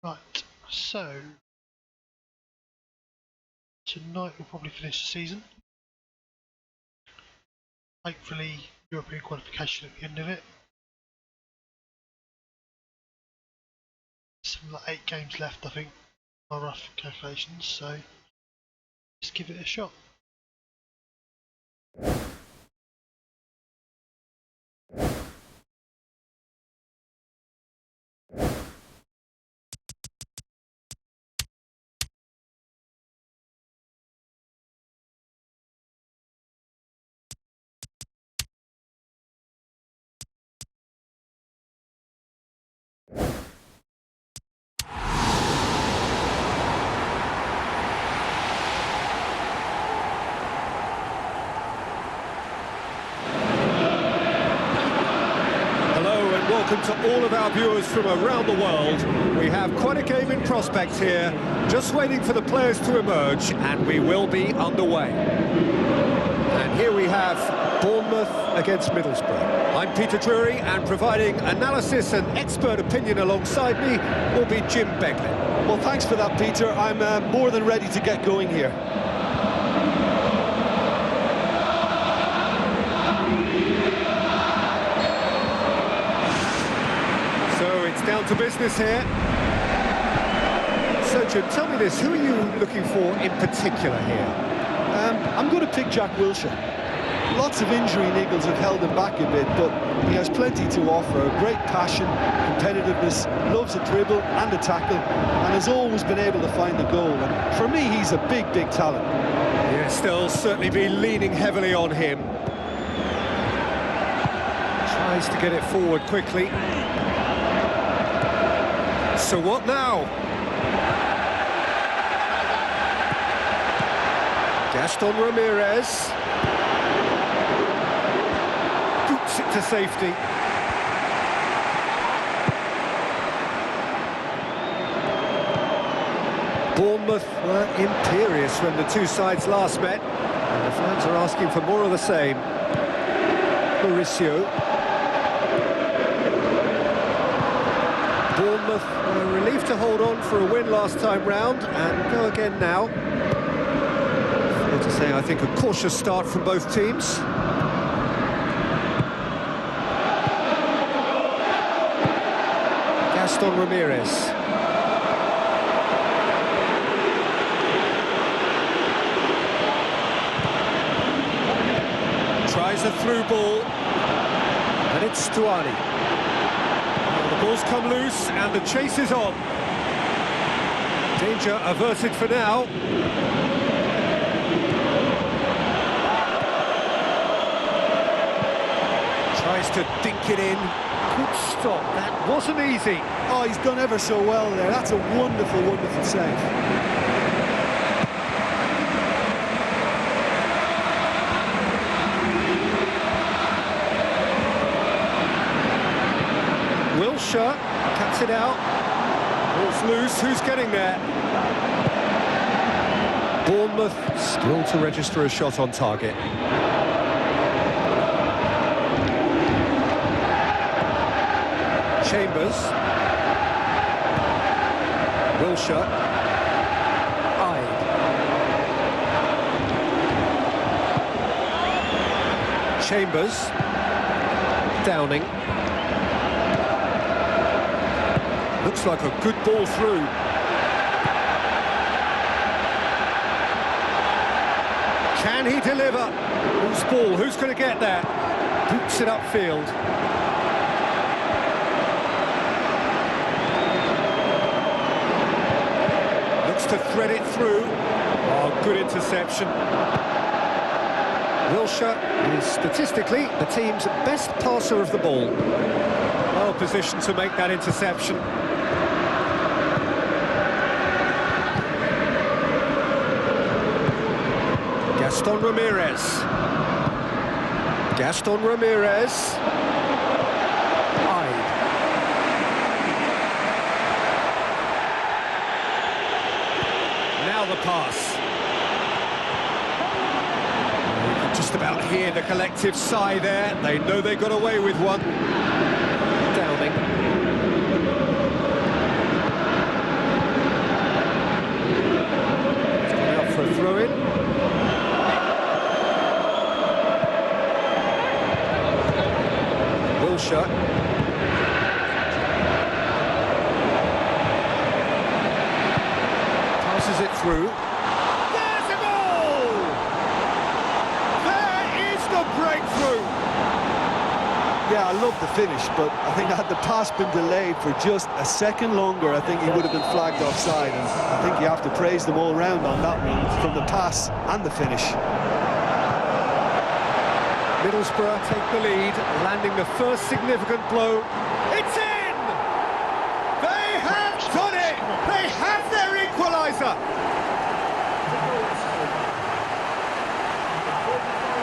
Right, so tonight we'll probably finish the season. Hopefully European qualification at the end of it. Something like 8 games left, I think, my rough calculations, so let's give it a shot. Welcome to all of our viewers from around the world. We have quite a game in prospect here, just waiting for the players to emerge, and we will be underway. And here we have Bournemouth against Middlesbrough. I'm Peter Drury, and providing analysis and expert opinion alongside me will be Jim Beglin. Well, thanks for that, Peter. I'm more than ready to get going here. Down to business here. So, Jim, tell me this, who are you looking for in particular here? I'm going to pick Jack Wilshere. Lots of injury niggles have held him back a bit, but he has plenty to offer. Great passion, competitiveness, loves a dribble and a tackle, and has always been able to find the goal. And for me, he's a big, big talent. Yes, they'll certainly be leaning heavily on him. Tries to get it forward quickly. So what now? Gaston Ramirez boots it to safety. Bournemouth were imperious when the two sides last met, and the fans are asking for more of the same. Mauricio. Bournemouth were relieved to hold on for a win last time round and go again now. Fair to say, I think a cautious start from both teams. Gaston Ramirez. Tries a through ball, and it's Stuani. The ball's come loose and the chase is on. Danger averted for now. Tries to dink it in. Good stop. That wasn't easy. Oh, he's done ever so well there. That's a wonderful, wonderful save. Wilshere cuts it out. Ball's loose. Who's getting there? Bournemouth still to register a shot on target. Chambers. Wilshere. Ide. Chambers. Downing. Looks like a good ball through. Can he deliver? Whose ball? Who's going to get there? Boots it upfield. Looks to thread it through. Oh, good interception. Wilshere is statistically the team's best passer of the ball. Well positioned to make that interception. Gaston Ramirez. Gaston Ramirez. Ide. Now the pass. You can just about hear the collective sigh there. They know they got away with one. Downing. Wilshere. Passes it through. There's a goal! There is the breakthrough! Yeah, I love the finish, but I think had the pass been delayed for just a second longer, I think he would have been flagged offside, and I think you have to praise them all round on that one, from the pass and the finish. Middlesbrough take the lead, landing the first significant blow. It's in! They have done it! They have their equaliser!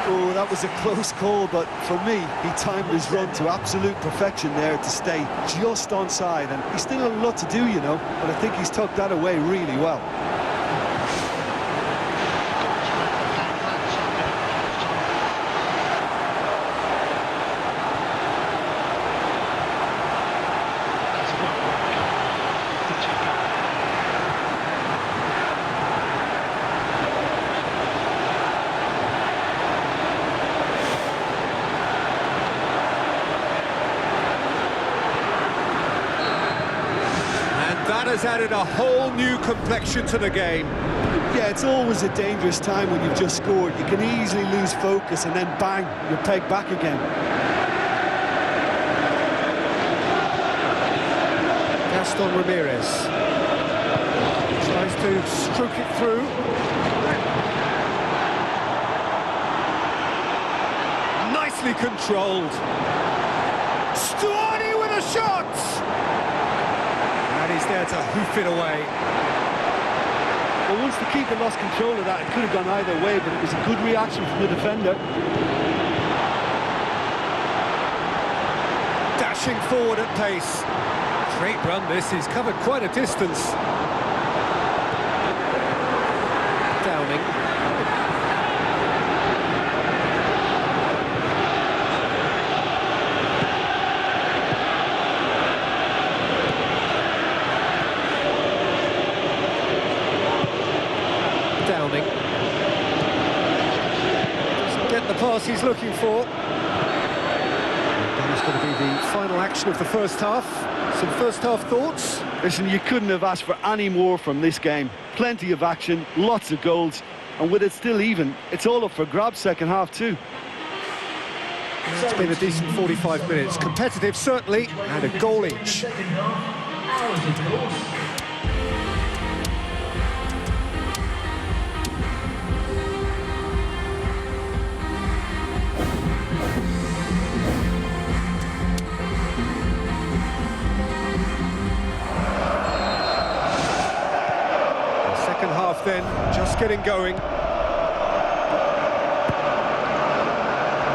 Oh, that was a close call, but for me, he timed his run to absolute perfection there to stay just onside, and he's still a lot to do, you know, but I think he's tucked that away really well. That has added a whole new complexion to the game. Yeah, it's always a dangerous time when you've just scored. You can easily lose focus and then bang, you're pegged back again. Gaston Ramirez tries to stroke it through. Nicely controlled. Stuani with a shot! And he's there to hoof it away. Well, once the keeper lost control of that, it could have gone either way, but it was a good reaction from the defender. Dashing forward at pace. Great run this, he's covered quite a distance. Downing. Downing. Doesn't get the pass he's looking for. That is going to be the final action of the first half. Some first half thoughts? Listen, you couldn't have asked for any more from this game. Plenty of action, lots of goals, and with it still even, it's all up for grabs second half too. It's been a decent 45 minutes. Competitive, certainly, and a goal each. Half then, just getting going.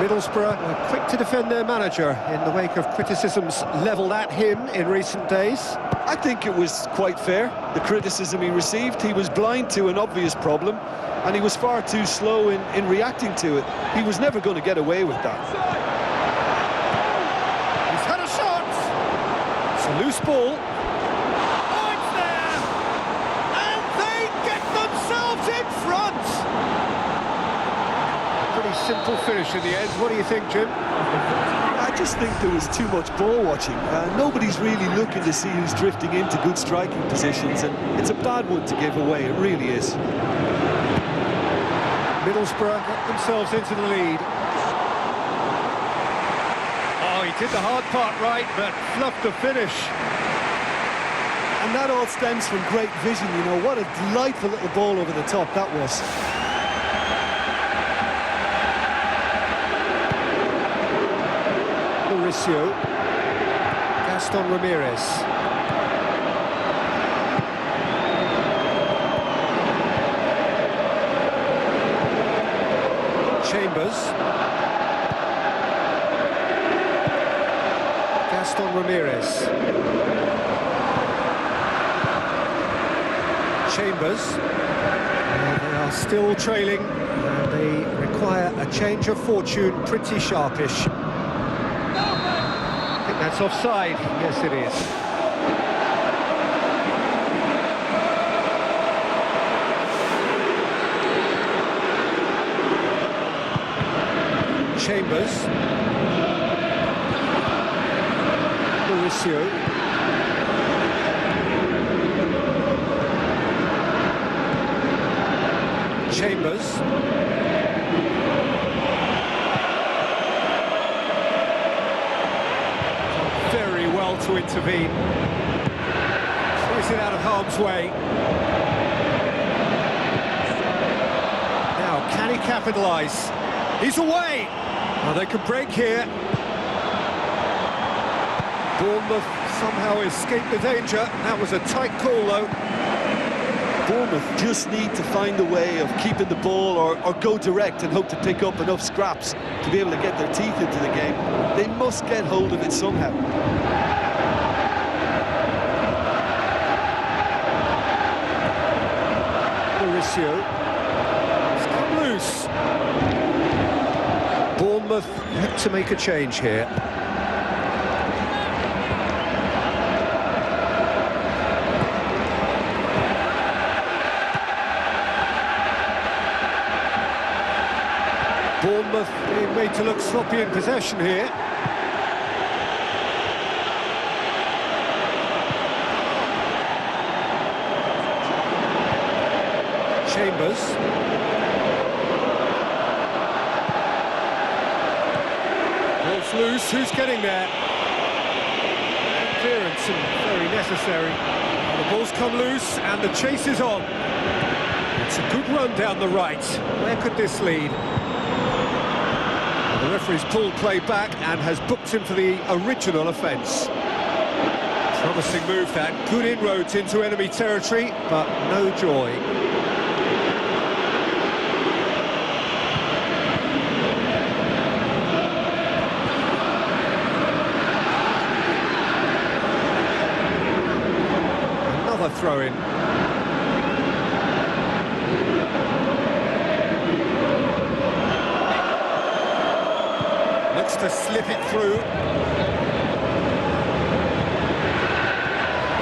Middlesbrough were quick to defend their manager in the wake of criticisms levelled at him in recent days. I think it was quite fair, the criticism he received. He was blind to an obvious problem, and he was far too slow in reacting to it. He was never going to get away with that. He's had a shot! It's a loose ball. Simple finish in the end. What do you think, Jim? I just think there was too much ball watching. Nobody's really looking to see who's drifting into good striking positions, and it's a bad one to give away, it really is. Middlesbrough get themselves into the lead. Oh, he did the hard part right, but fluffed the finish. And that all stems from great vision, you know. What a delightful little ball over the top that was. Mauricio. Gaston Ramirez. Chambers. Gaston Ramirez. Chambers. They are still trailing, and they require a change of fortune pretty sharpish. That's offside. Yes, it is. Chambers. Mauricio. Chambers. Very well to intervene. Plays it out of harm's way. Now, can he capitalise? He's away! Well, they can break here. Bournemouth somehow escaped the danger. That was a tight call, though. Bournemouth just need to find a way of keeping the ball or go direct and hope to pick up enough scraps to be able to get their teeth into the game. They must get hold of it somehow. Mauricio. It's come loose. Bournemouth look to make a change here. Bournemouth being made to look sloppy in possession here. Chambers. Ball's loose, who's getting there? Clearance and very necessary. The ball's come loose and the chase is on. It's a good run down the right. Where could this lead? The referee's pulled play back and has booked him for the original offence. Promising move that, good inroads into enemy territory, but no joy. Another throw-in. To slip it through.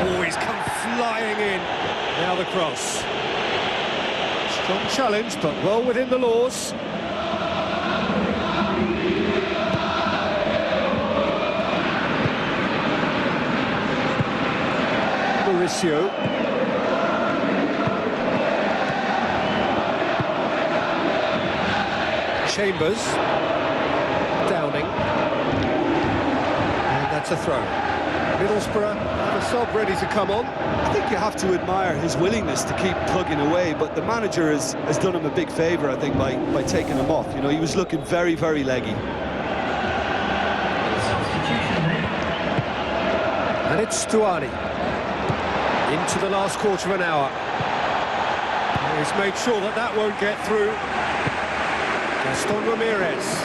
Oh, he's come flying in. Now the cross. Strong challenge, but well within the laws. Mauricio. Chambers. Downing, and that's a throw. Middlesbrough have a sub ready to come on. I think you have to admire his willingness to keep plugging away, but the manager has done him a big favour, I think, by taking him off. You know, he was looking very, very leggy. And it's Stuani. Into the last quarter of an hour. He's made sure that that won't get through. Gaston Ramirez.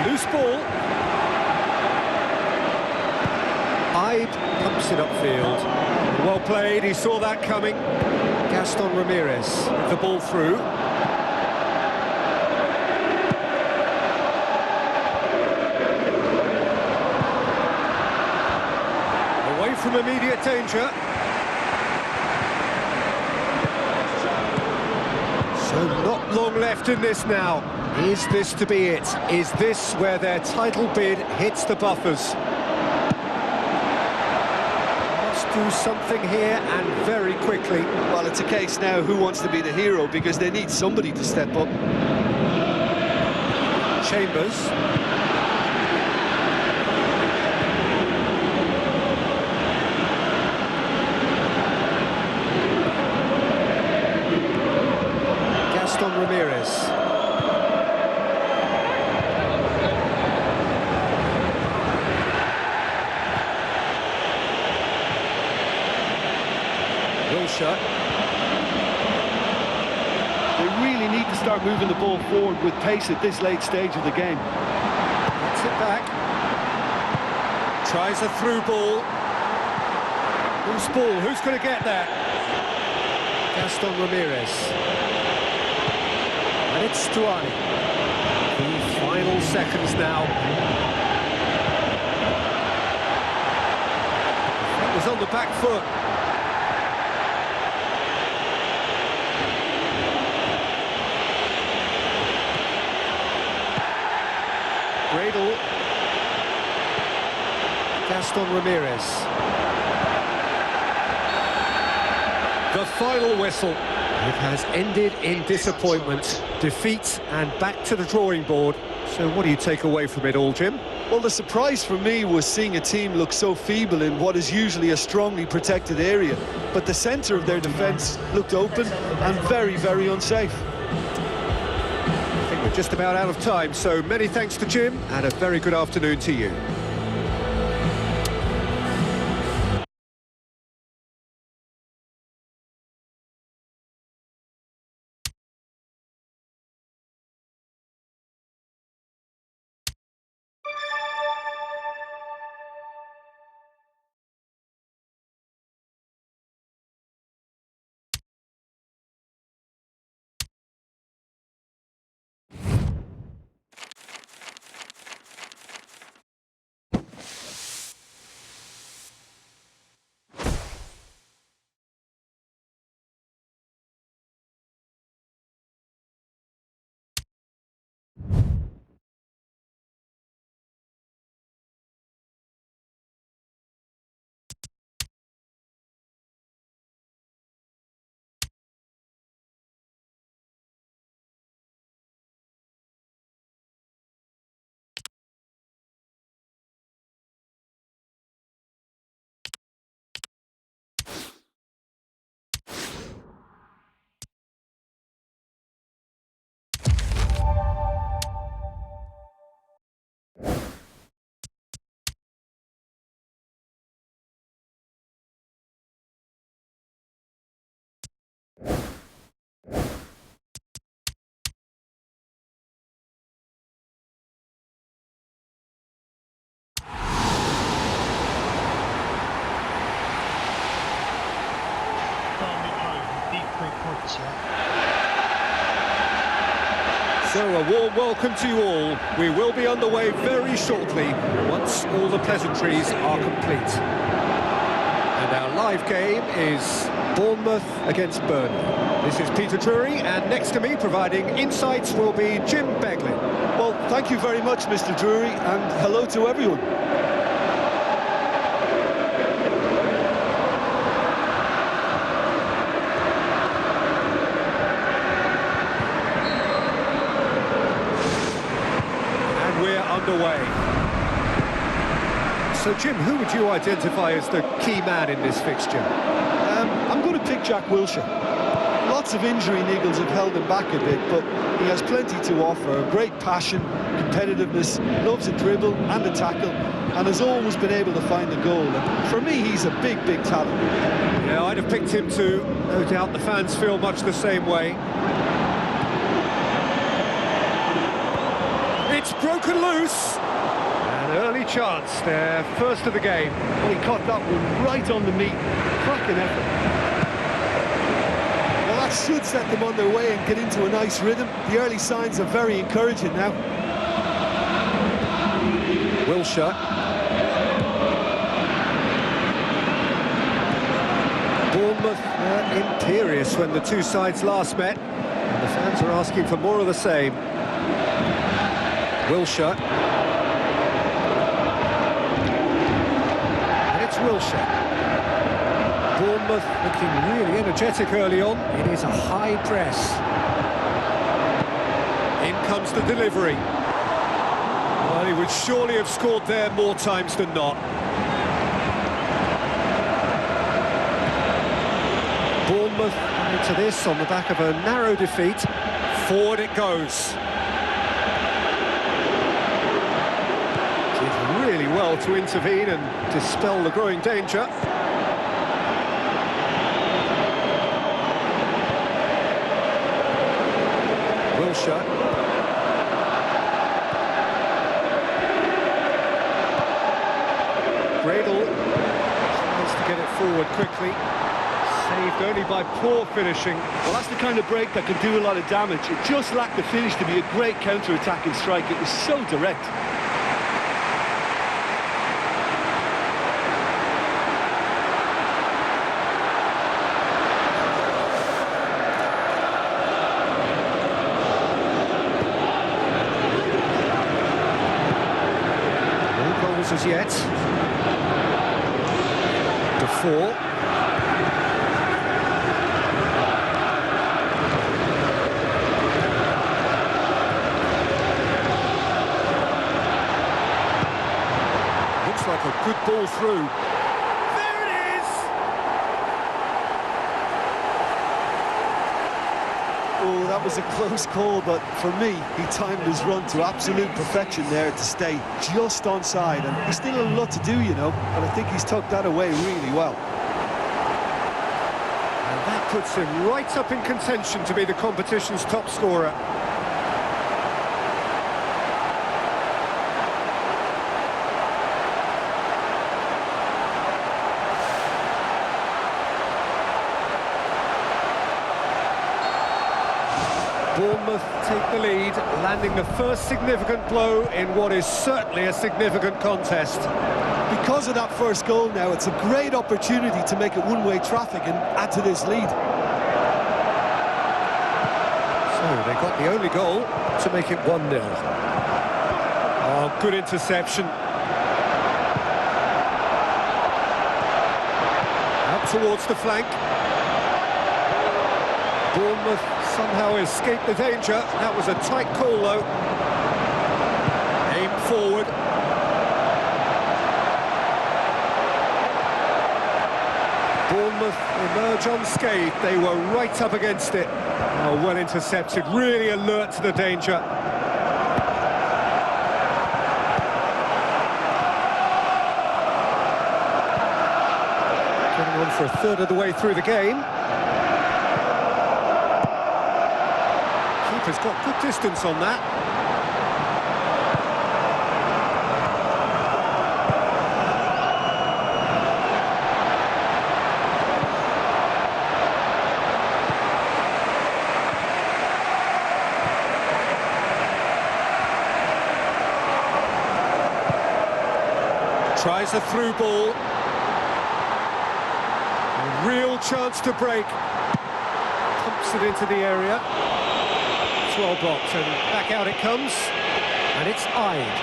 Loose ball. Hyde pumps it upfield. Well played, he saw that coming. Gaston Ramirez with the ball through. Away from immediate danger. So not long left in this now. Is this to be it? Is this where their title bid hits the buffers? Must do something here and very quickly. Well, it's a case now who wants to be the hero, because they need somebody to step up. Chambers. Gaston Ramirez. Shot. They really need to start moving the ball forward with pace at this late stage of the game. Gets it back. Tries a through ball. Loose ball, who's going to get there? Gaston Ramirez. And it's Stuani. The final seconds now. That was on the back foot. Gradle. Gaston Ramirez. The final whistle. It has ended in disappointment, defeat, and back to the drawing board. So what do you take away from it all, Jim? Well, the surprise for me was seeing a team look so feeble in what is usually a strongly protected area. But the centre of their defence looked open and very, very unsafe. I think we're just about out of time, so many thanks to Jim, and a very good afternoon to you. So a warm welcome to you all. We will be underway very shortly once all the pleasantries are complete. And our live game is Bournemouth against Burnley. This is Peter Drury, and next to me providing insights will be Jim Beglin. Well, thank you very much, Mr. Drury, and hello to everyone. Underway. So Jim, who would you identify as the key man in this fixture? I'm going to pick Jack Wilshere. Lots of injury niggles have held him back a bit, but he has plenty to offer. Great passion, competitiveness, loves a dribble and a tackle, and has always been able to find the goal. And for me, he's a big, big talent. Yeah, I'd have picked him too. No doubt the fans feel much the same way. It's broken loose. An early chance there, first of the game. Well, he caught that one right on the meat. Cracking effort. Well, that should set them on their way and get into a nice rhythm. The early signs are very encouraging now. Wilshere. Bournemouth were imperious when the two sides last met, and the fans are asking for more of the same. Wilshere. And it's Wilshere. Bournemouth looking really energetic early on. It is a high press. In comes the delivery. Well, he would surely have scored there more times than not. Bournemouth into this on the back of a narrow defeat. Forward it goes. Really well to intervene and dispel the growing danger. Wilshere. Gradle tries to get it forward quickly. Saved only by poor finishing. Well, that's the kind of break that can do a lot of damage. It just lacked the finish to be a great counter-attacking strike. It was so direct. As yet. 4. Looks like a good ball through. There it is! Oh, that was a close call, but for me, he timed his run to absolute perfection there to stay just onside, and he's still a lot to do, you know, but I think he's tucked that away really well. And that puts him right up in contention to be the competition's top scorer. Bournemouth take the lead, landing the first significant blow in what is certainly a significant contest. Because of that first goal now, it's a great opportunity to make it one-way traffic and add to this lead. So they got the only goal to make it 1-0. Oh, good interception. Out towards the flank. Bournemouth somehow escaped the danger. That was a tight call, though. Aim forward. Bournemouth emerge unscathed. They were right up against it. Oh, well intercepted, really alert to the danger. Getting on for a third of the way through the game. Keeper's got good distance on that. Tries a through ball. A real chance to break. Pumps it into the area. It's well blocked, and back out it comes. And it's eyed.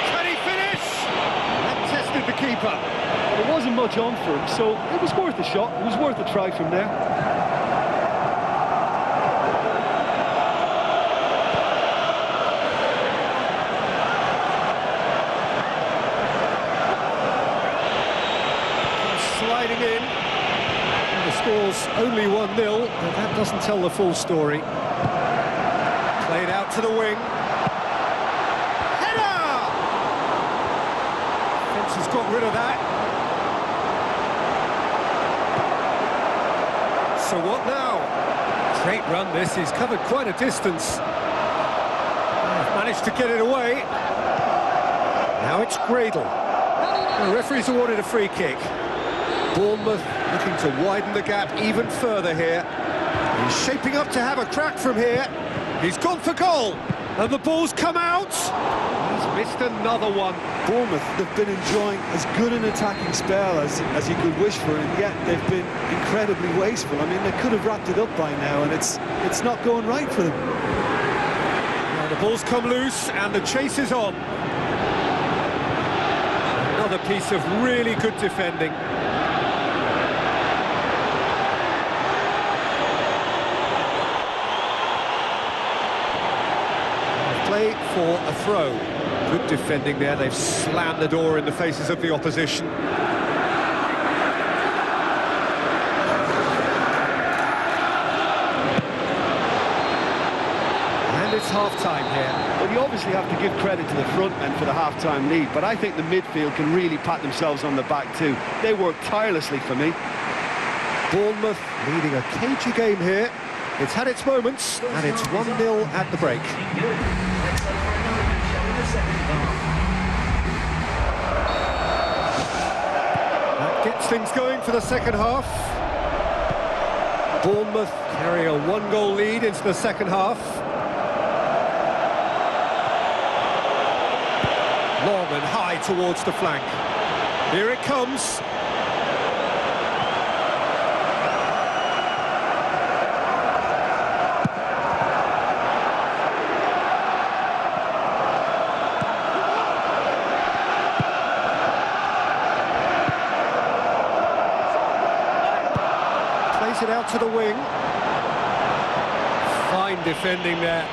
Can he finish? That tested the keeper. There wasn't much on for him, so it was worth a shot. It was worth a try from there. Sliding in. And the score's only 1-0, but that doesn't tell the full story. Played out to the wing. Header! Fence has got rid of that. So what now? Great run this, he's covered quite a distance. Managed to get it away. Now it's Gradle. The referee's awarded a free kick. Bournemouth looking to widen the gap even further here. He's shaping up to have a crack from here. He's gone for goal, and the ball's come out. He's missed another one. Bournemouth, they've been enjoying as good an attacking spell as you could wish for, and yet they've been incredibly wasteful. I mean, they could have wrapped it up by now, and it's not going right for them. Now the ball's come loose, and the chase is on. Another piece of really good defending. Play for a throw. Good defending there. They've slammed the door in the faces of the opposition. And it's half-time here. Well, you obviously have to give credit to the front men for the half-time lead, but I think the midfield can really pat themselves on the back too. They work tirelessly for me. Bournemouth leading a cagey game here. It's had its moments, and it's 1-0 at the break. That gets things going for the second half. Bournemouth carry a one-goal lead into the second half. Long and high towards the flank. Here it comes. out to the wing. Fine defending there.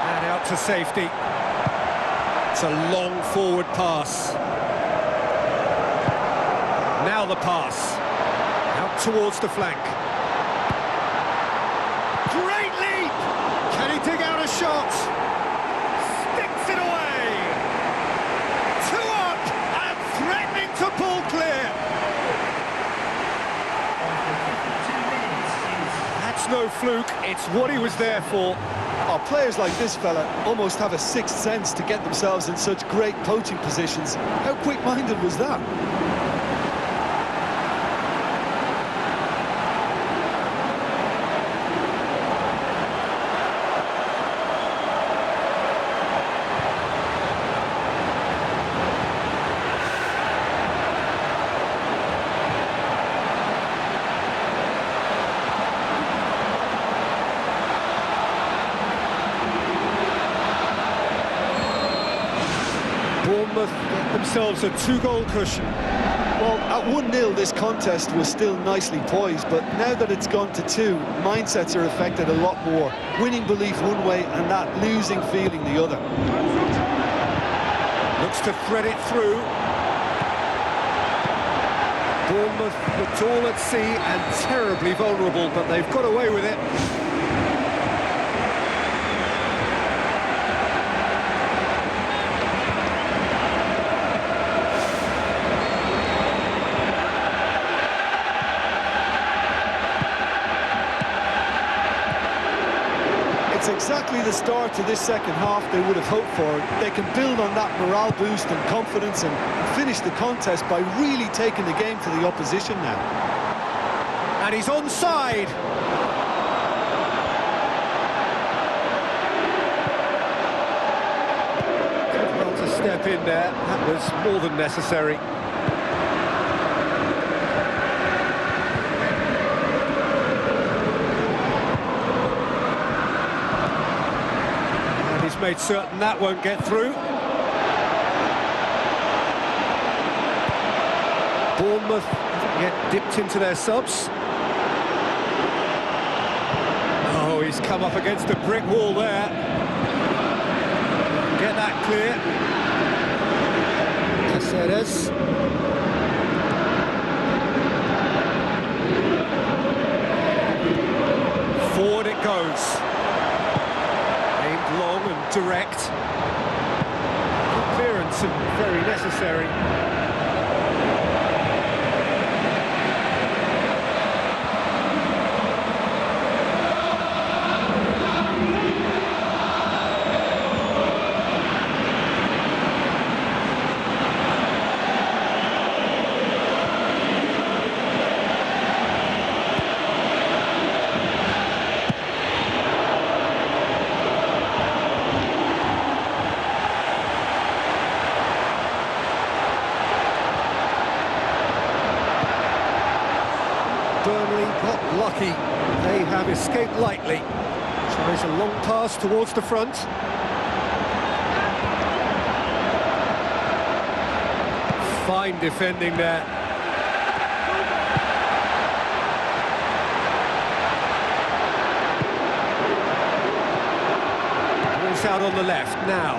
And out to safety. It's a long forward pass. Now the pass. Out towards the flank. Great leap! Can he dig out a shot? Sticks it away! 2 up and threatening to pull clear. That's no fluke, it's what he was there for. Oh, players like this fella almost have a sixth sense to get themselves in such great poaching positions. How quick-minded was that? Bournemouth get themselves a 2-goal cushion. Well, at 1-0 this contest was still nicely poised, but now that it's gone to 2, mindsets are affected a lot more. Winning belief one way and that losing feeling the other. Looks to thread it through. Bournemouth looked all at sea and terribly vulnerable, but they've got away with it. It's exactly the start to this second half they would have hoped for. They can build on that morale boost and confidence and finish the contest by really taking the game to the opposition now. And he's onside. Did well to step in there. That was more than necessary. Made certain that won't get through. Bournemouth haven't yet dipped into their subs. Oh, he's come up against a brick wall there. Get that clear. Caceres. Forward it goes. Long and direct. Clearance and very necessary. Burnley got lucky. They have escaped lightly. Tries a long pass towards the front. Fine defending there. Ball's out on the left now.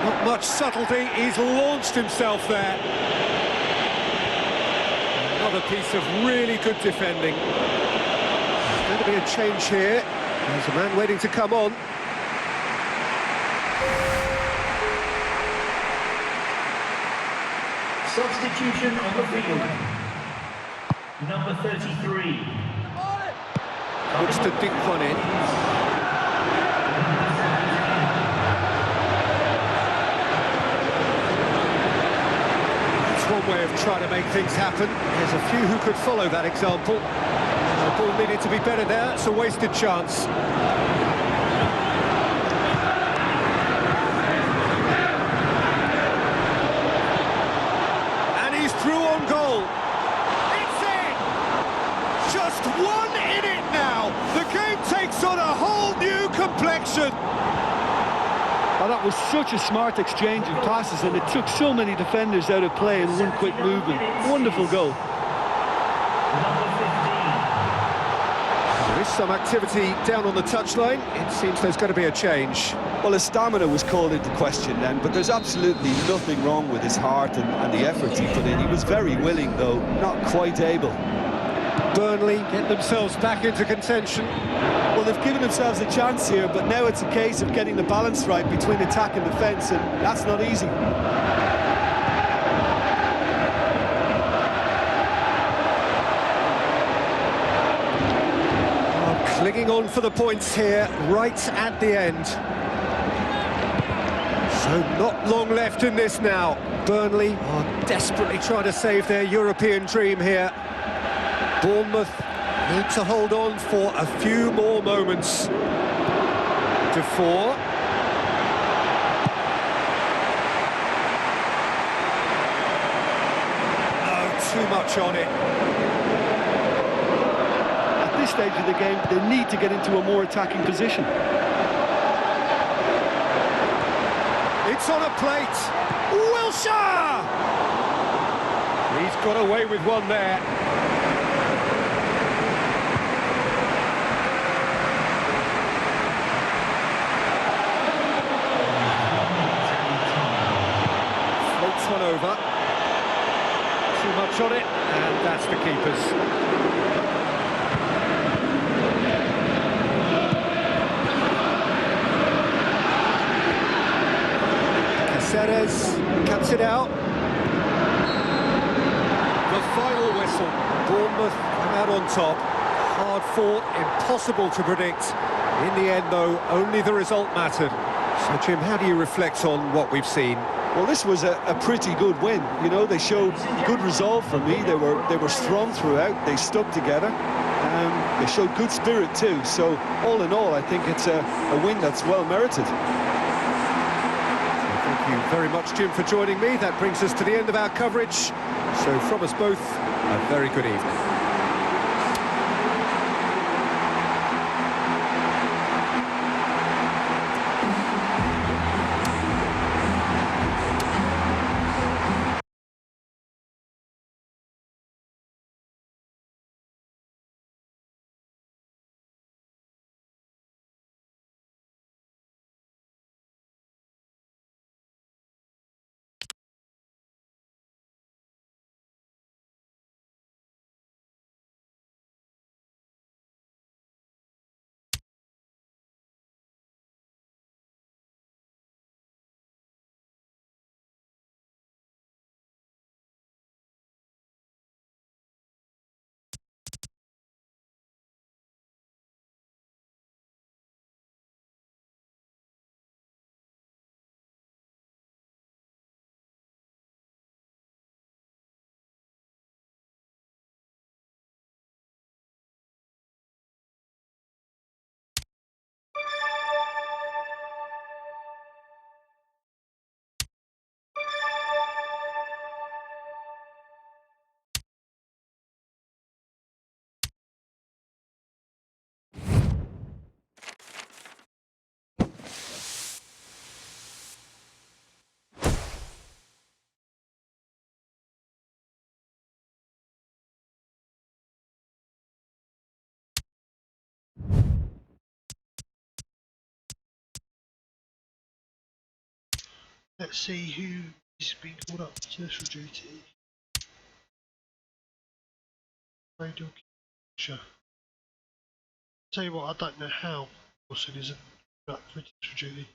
Not much subtlety, he's launched himself there. Another piece of really good defending. There's going to be a change here. There's a man waiting to come on. Substitution on the field. Number 33. Looks to dig one in. One way of trying to make things happen. There's a few who could follow that example. The ball needed to be better there. It's a wasted chance. And he's through on goal. It's in! Just one in it now. The game takes on a whole new complexion. Oh, that was such a smart exchange of passes, and it took so many defenders out of play in one quick movement. Wonderful goal. Number 15. There is some activity down on the touchline. It seems there's going to be a change. Well, his stamina was called into question then, but there's absolutely nothing wrong with his heart and the efforts he put in. He was very willing, though, not quite able. Burnley get themselves back into contention. Well, they've given themselves a chance here, but now it's a case of getting the balance right between attack and defence, and that's not easy. Clinging on for the points here, right at the end. So not long left in this now. Burnley are desperately trying to save their European dream here. Bournemouth need to hold on for a few more moments. Defour. Oh, too much on it. At this stage of the game, they need to get into a more attacking position. It's on a plate. Wilshere! He's got away with one there. Floats one over. Too much on it, and that's the keeper's. Ceres cuts it out. The final whistle. Bournemouth come out on top. Hard fought, impossible to predict. In the end, though, only the result mattered. So, Jim, how do you reflect on what we've seen? Well, this was a pretty good win. You know, they showed good resolve for me. They were strong throughout. They stuck together. They showed good spirit too. So, all in all, I think it's a win that's well merited. Thank you very much, Jim, for joining me. That brings us to the end of our coverage. So from us both, a very good evening. Let's see who is being called up to special duty. Radio Sure. Tell you what, I don't know how Wilson isn't up for special duty.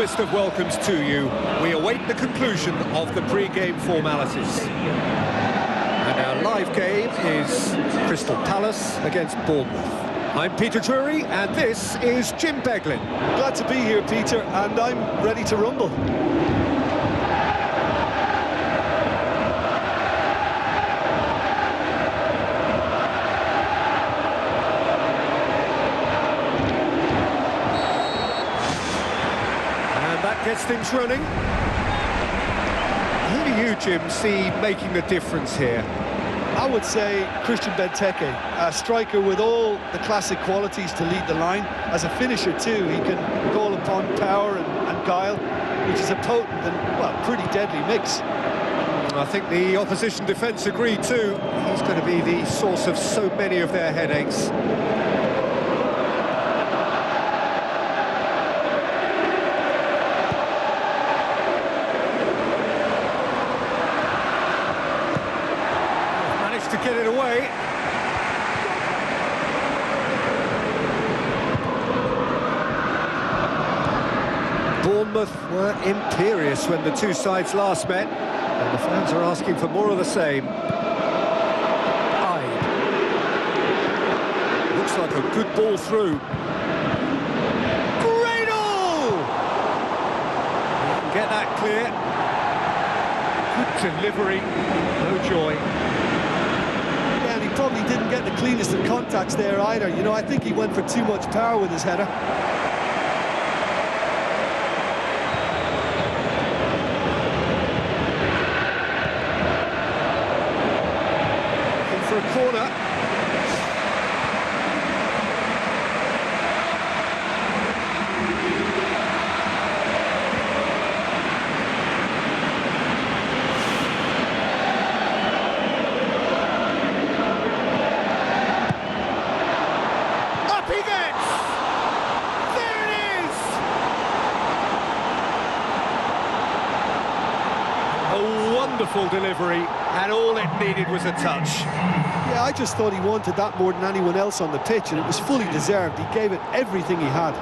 warmest of welcomes to you. We await the conclusion of the pre-game formalities. And our live game is Crystal Palace against Bournemouth. I'm Peter Drury, and this is Jim Beglin. Glad to be here, Peter, and I'm ready to rumble. Gets things running. Who do you, Jim, see making the difference here? I would say Christian Benteke, a striker with all the classic qualities to lead the line. As a finisher too, he can call upon power and guile, which is a potent and, well, pretty deadly mix. I think the opposition defence agree too. He's going to be the source of so many of their headaches. To get it away. Bournemouth were imperious when the two sides last met, and the fans are asking for more of the same. Hyde. Looks like a good ball through. Gradle! Get that clear. Good delivery, no joy. Probably didn't get the cleanest of contacts there either. You know, I think he went for too much power with his header. Looking for a corner. Wonderful delivery, and all it needed was a touch. Yeah, I just thought he wanted that more than anyone else on the pitch, and it was fully deserved. He gave it everything he had.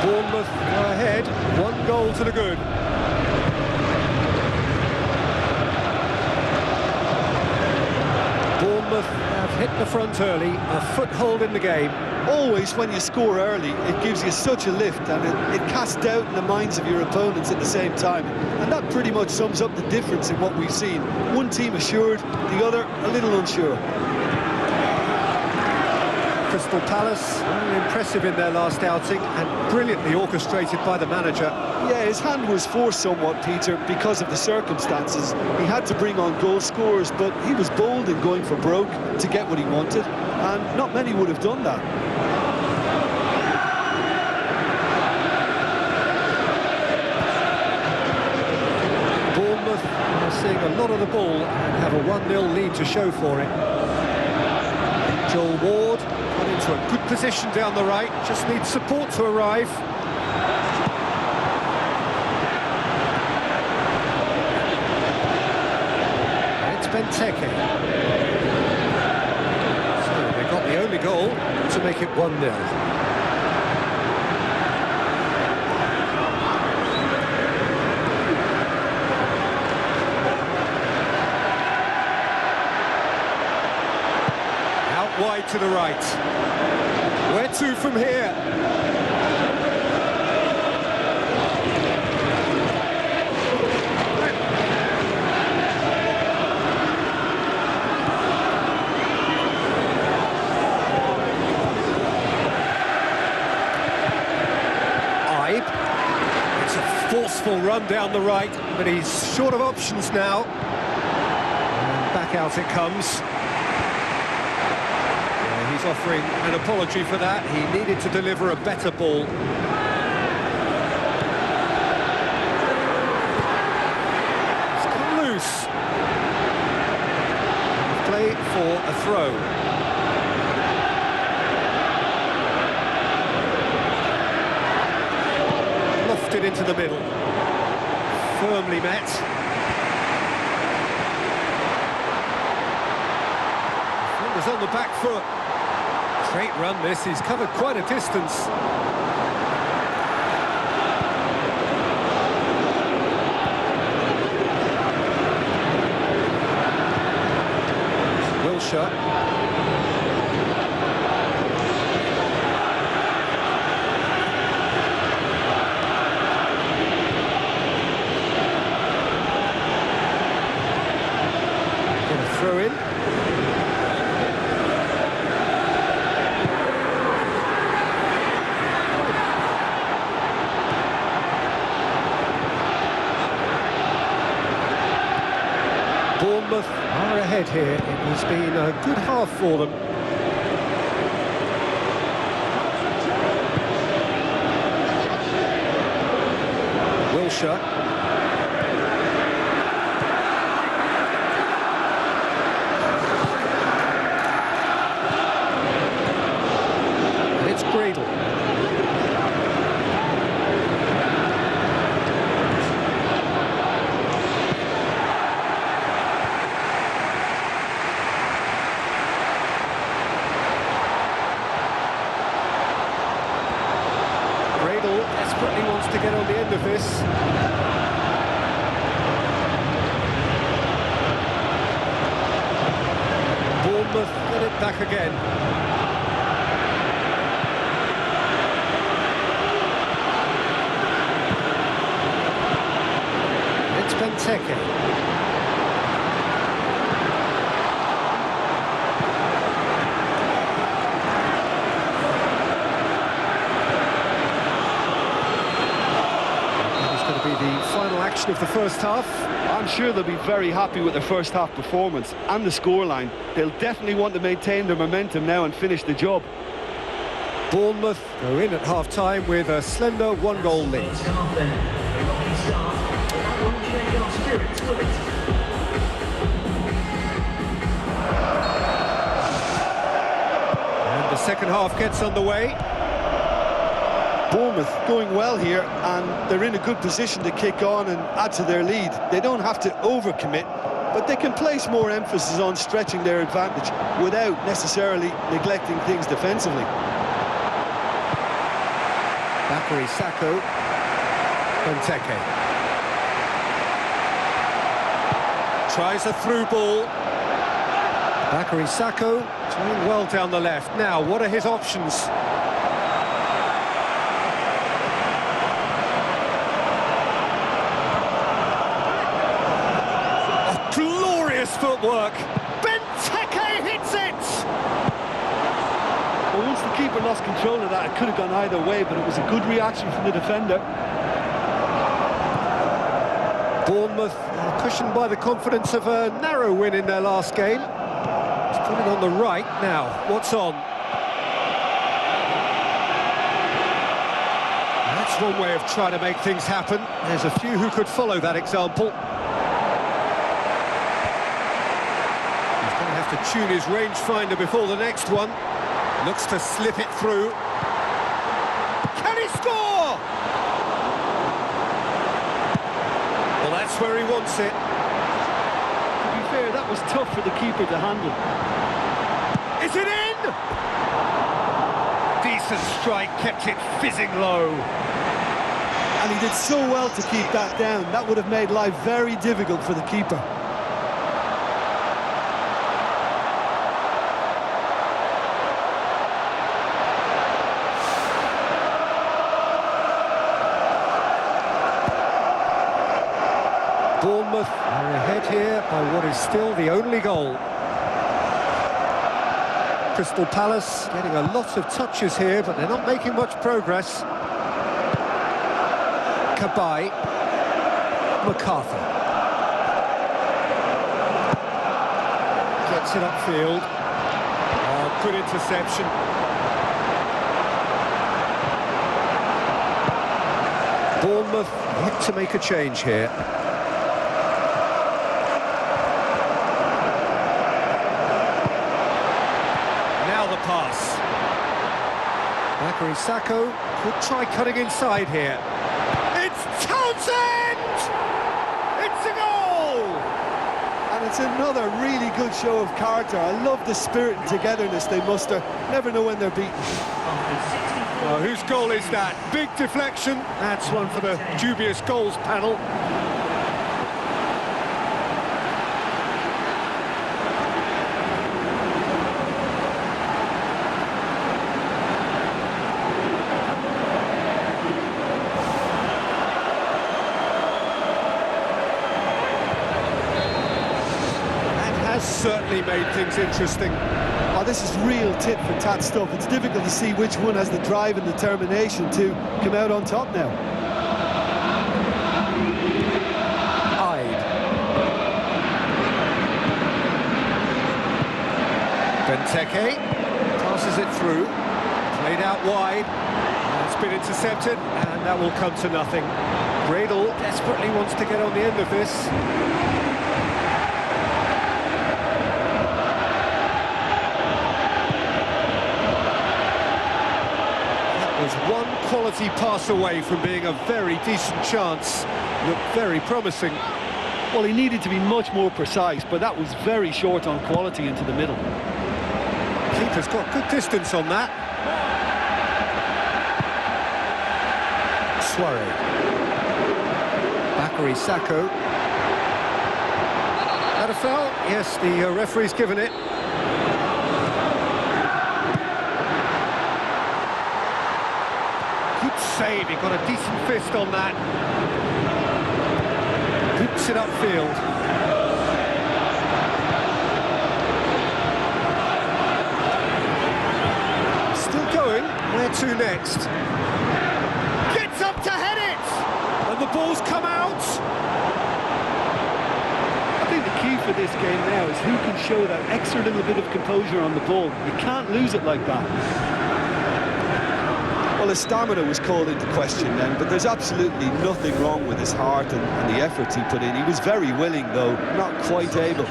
Bournemouth are ahead, 1 goal to the good. Bournemouth have hit the front early, a foothold in the game. Always when you score early, it gives you such a lift, and it casts doubt in the minds of your opponents at the same time. And that pretty much sums up the difference in what we've seen. One team assured, the other a little unsure. Crystal Palace, very impressive in their last outing and brilliantly orchestrated by the manager. Yeah, his hand was forced somewhat, Peter, because of the circumstances. He had to bring on goal scorers, but he was bold in going for broke to get what he wanted, and not many would have done that. Bournemouth are seeing a lot of the ball and have a 1-0 lead to show for it. Joel Ward got into a good position down the right, just needs support to arrive. And it's Benteke. So they got the only goal to make it 1-0. Wide to the right. Where to from here? Ibe. It's a forceful run down the right, but he's short of options now. And back out it comes. He's offering an apology for that. He needed to deliver a better ball. He's for a throw. Lofted into the middle. Firmly met. Defenders on the back foot. Great run this, he's covered quite a distance. Wilshere. Gonna throw in. Bournemouth are ahead here. It has been a good half for them. Wilshere. And it's Gradle. Desperately wants to get on the end of this. Bournemouth get it back again. It's Benteke. The final action of the first half. I'm sure they'll be very happy with their first half performance and the scoreline. They'll definitely want to maintain their momentum now and finish the job. Bournemouth go in at half-time with a slender one-goal lead. And the second half gets underway. Bournemouth going well here, and they're in a good position to kick on and add to their lead. They don't have to overcommit, but they can place more emphasis on stretching their advantage without necessarily neglecting things defensively. Bakary Sakho, Benteke. Tries a through ball. Bakary Sakho doing well down the left. Now, what are his options? Footwork. Benteke hits it! Well, once the keeper lost control of that, it could have gone either way, but it was a good reaction from the defender. Bournemouth are cushioned by the confidence of a narrow win in their last game. He's put it on the right. Now, what's on? That's one way of trying to make things happen. There's a few who could follow that example. To tune his rangefinder before the next one. Looks to slip it through. Can he score? Well, that's where he wants it. To be fair, that was tough for the keeper to handle. Is it in? Decent strike, kept it fizzing low. And he did so well to keep that down. That would have made life very difficult for the keeper. Bournemouth are ahead here by what is still the only goal. Crystal Palace getting a lot of touches here, but they're not making much progress. Cabaye, McCarthy. Gets it upfield. Oh, good interception. Bournemouth need to make a change here. Sacco could try cutting inside here. It's Townsend! It's a goal! And it's another really good show of character. I love the spirit and togetherness they muster. Never know when they're beaten. Oh, whose goal is that? Big deflection. That's one for the dubious goals panel. Certainly made things interesting. Oh, this is real tit-for-tat stuff. It's difficult to see which one has the drive and determination to come out on top now. Hyde. Benteke passes it through, played out wide. It's been intercepted, and that will come to nothing. Gradle desperately wants to get on the end of this. One quality pass away from being a very decent chance. Looked very promising. Well, he needed to be much more precise, but that was very short on quality into the middle. Keeper's got good distance on that. Suarez. Bakary Sacco. That a foul? Yes, the referee's given it. Save, he got a decent fist on that. Hoops it upfield. Still going, where to next? Gets up to head it! And the ball's come out! I think the key for this game now is who can show that extra little bit of composure on the ball. You can't lose it like that. Well, his stamina was called into question then, but there's absolutely nothing wrong with his heart and the efforts he put in. He was very willing, though, not quite able.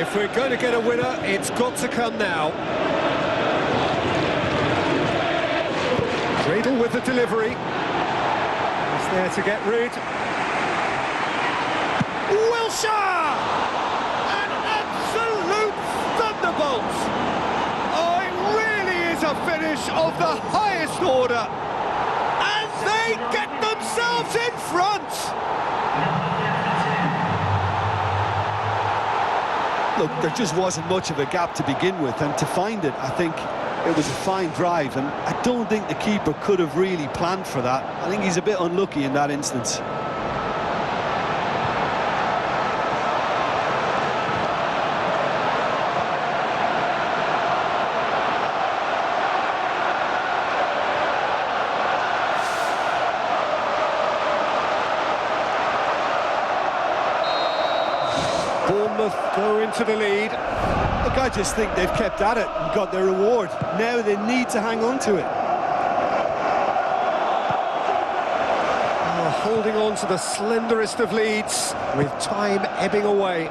If we're going to get a winner, it's got to come now. Gradle with the delivery. He's there to get rid. Wilshere! An absolute thunderbolt! A finish of the highest order, and they get themselves in front. Look, there just wasn't much of a gap to begin with, and to find it, I think it was a fine drive, and I don't think the keeper could have really planned for that. I think he's a bit unlucky in that instance. Bournemouth go into the lead. Look, I just think they've kept at it and got their reward. Now they need to hang on to it. Oh, holding on to the slenderest of leads with time ebbing away.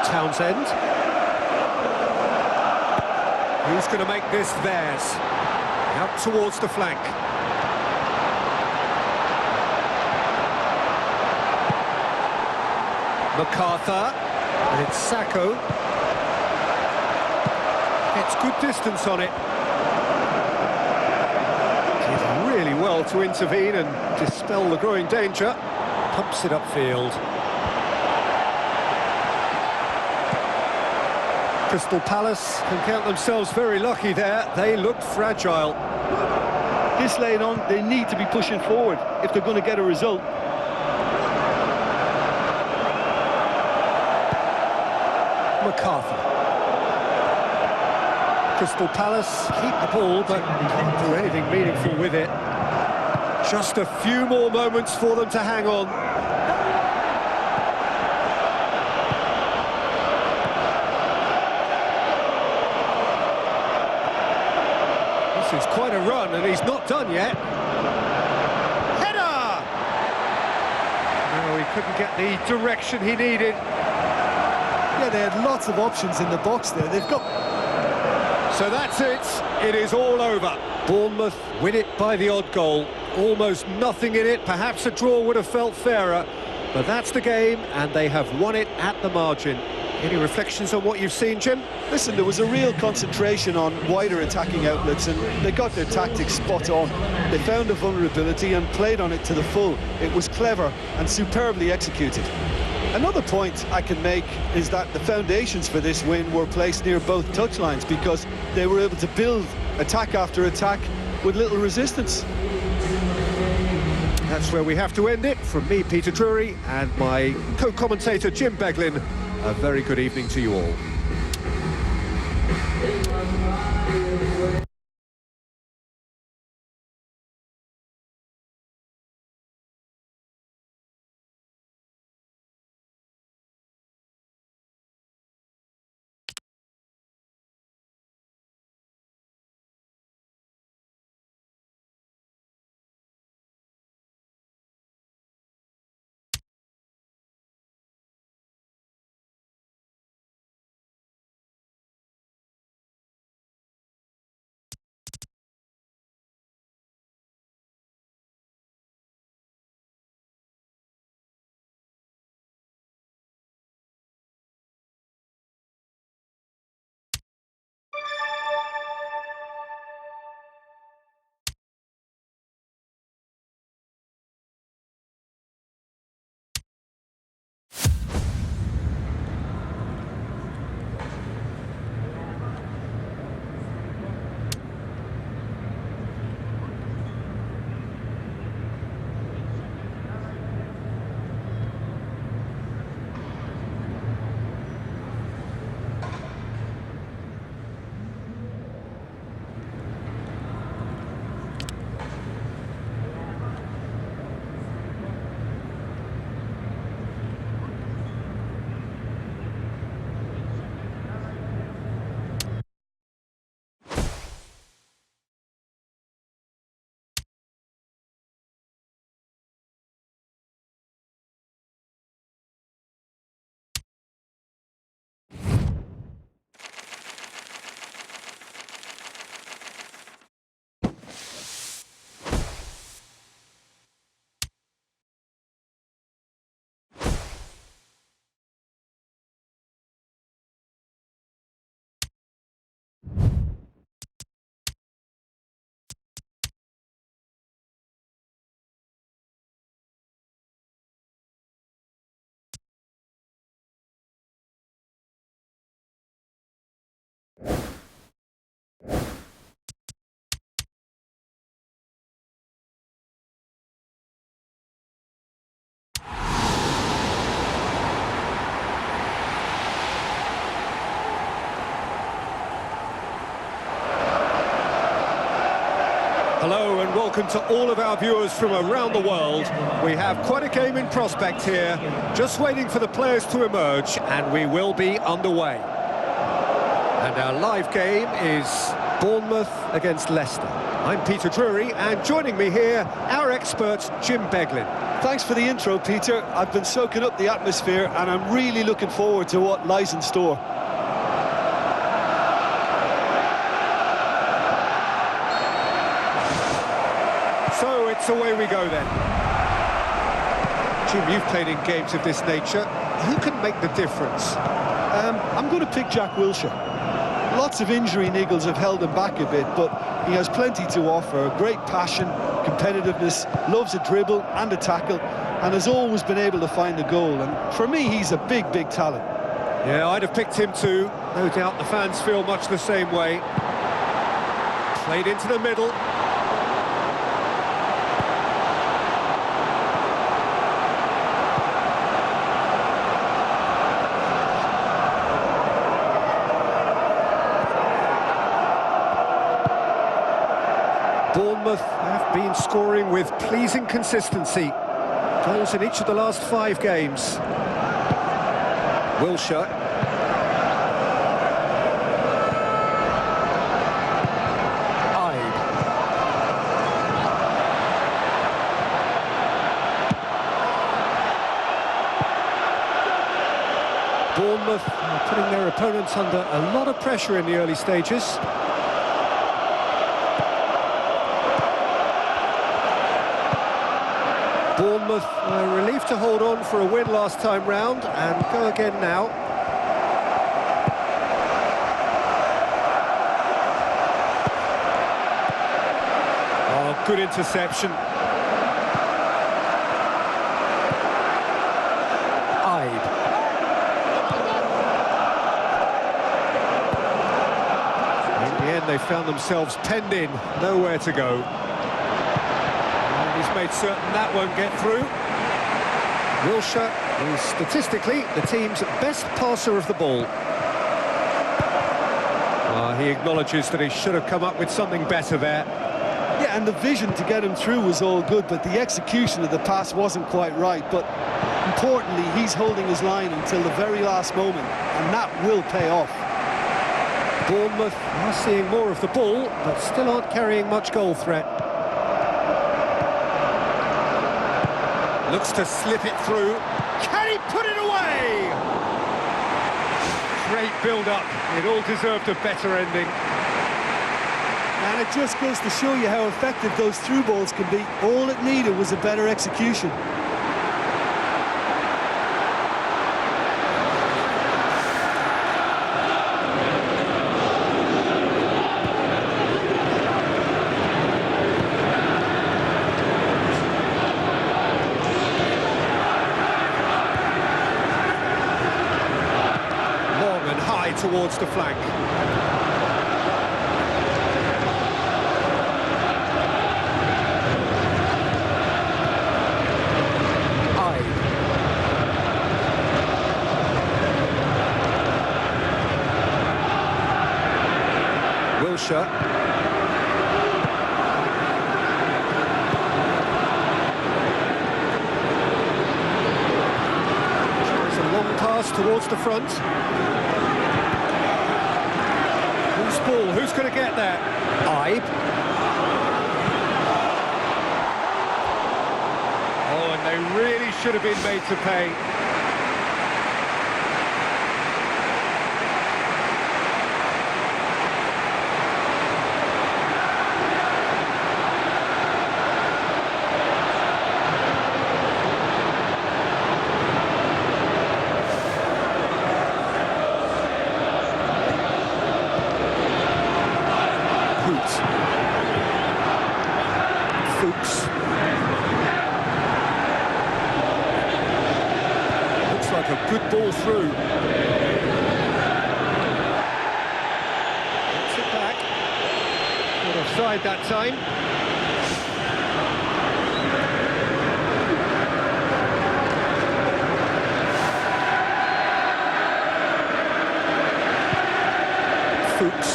Townsend. Who's going to make this theirs? Out towards the flank. MacArthur, and it's Sacco. Gets good distance on it. Did really well to intervene and dispel the growing danger. Pumps it upfield. Crystal Palace can count themselves very lucky there. They looked fragile. This late on, they need to be pushing forward if they're going to get a result. MacArthur. Crystal Palace keep the ball, but can't do anything meaningful with it. Just a few more moments for them to hang on. This is quite a run, and he's not done yet. Header! No, he couldn't get the direction he needed. they had lots of options in the box there. They've got... So that's it. It is all over. Bournemouth win it by the odd goal. Almost nothing in it. Perhaps a draw would have felt fairer. But that's the game, and they have won it at the margin. Any reflections on what you've seen, Jim? Listen, there was a real concentration on wider attacking outlets, and they got their tactics spot on. They found a vulnerability and played on it to the full. It was clever and superbly executed. Another point I can make is that the foundations for this win were placed near both touchlines because they were able to build attack after attack with little resistance. That's where we have to end it. From me, Peter Drury, and my co-commentator, Jim Beglin, a very good evening to you all. Hello and welcome to all of our viewers from around the world. We have quite a game in prospect here, just waiting for the players to emerge, and we will be underway. And our live game is Bournemouth against Leicester. I'm Peter Drury, and joining me here, our expert, Jim Beglin. Thanks for the intro, Peter. I've been soaking up the atmosphere, and I'm really looking forward to what lies in store. So it's away we go then. Jim, you've played in games of this nature. Who can make the difference? I'm going to pick Jack Wilshere. Lots of injury niggles have held him back a bit, but he has plenty to offer. Great passion, competitiveness, loves a dribble and a tackle, and has always been able to find the goal. And for me, he's a big, big talent. Yeah, I'd have picked him too. No doubt the fans feel much the same way. Played into the middle. Bournemouth have been scoring with pleasing consistency. Goals in each of the last 5 games. Wilshere. Ibe. Bournemouth Bournemouth are putting their opponents under a lot of pressure in the early stages. Bournemouth relieved to hold on for a win last time round and go again now. Oh, good interception. In the end, they found themselves penned in, nowhere to go. And he's made certain that won't get through. Wilshere is statistically the team's best passer of the ball. He acknowledges that he should have come up with something better there. Yeah, and the vision to get him through was all good, but the execution of the pass wasn't quite right. But importantly, he's holding his line until the very last moment, and that will pay off. Bournemouth are seeing more of the ball, but still aren't carrying much goal threat. Looks to slip it through. Can he put it away? Great build-up. It all deserved a better ending. And it just goes to show you how effective those through balls can be. All it needed was a better execution. Towards the flank. Wilshere. It's a long pass towards the front. Ball. Who's going to get there? Ibe. Oh, and they really should have been made to pay. Looks like a good ball through. Gets it back. Not offside that time. Fuchs.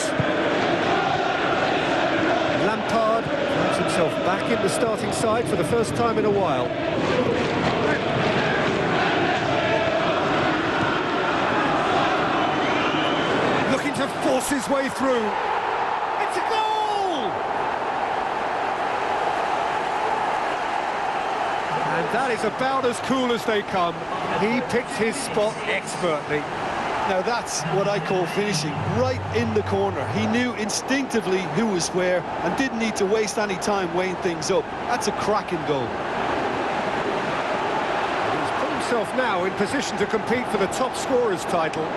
Lampard finds himself back in the starting side for the first time in a while. Looking to force his way through. It's a goal! And that is about as cool as they come. He picked his spot expertly. Now that's what I call finishing, right in the corner. He knew instinctively who was where and didn't need to waste any time weighing things up. That's a cracking goal. He's put himself now in position to compete for the top scorer's title.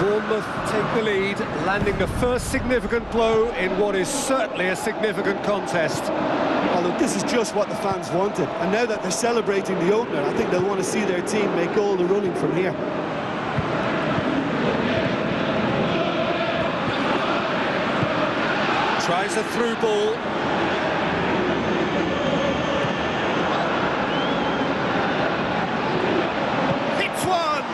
Bournemouth take the lead, landing the first significant blow in what is certainly a significant contest. Oh, look, this is just what the fans wanted, and now that they're celebrating the opener, I think they'll want to see their team make all the running from here. Tries a through ball. Hits one!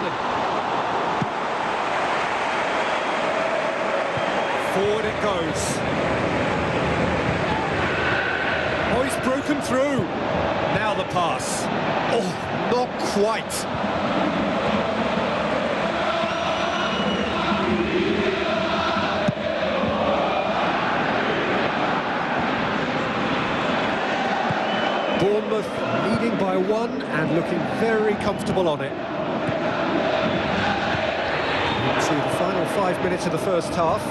Forward it goes. broken through. Now the pass. Oh, not quite. Bournemouth leading by 1 and looking very comfortable on it. You can see the final 5 minutes of the first half.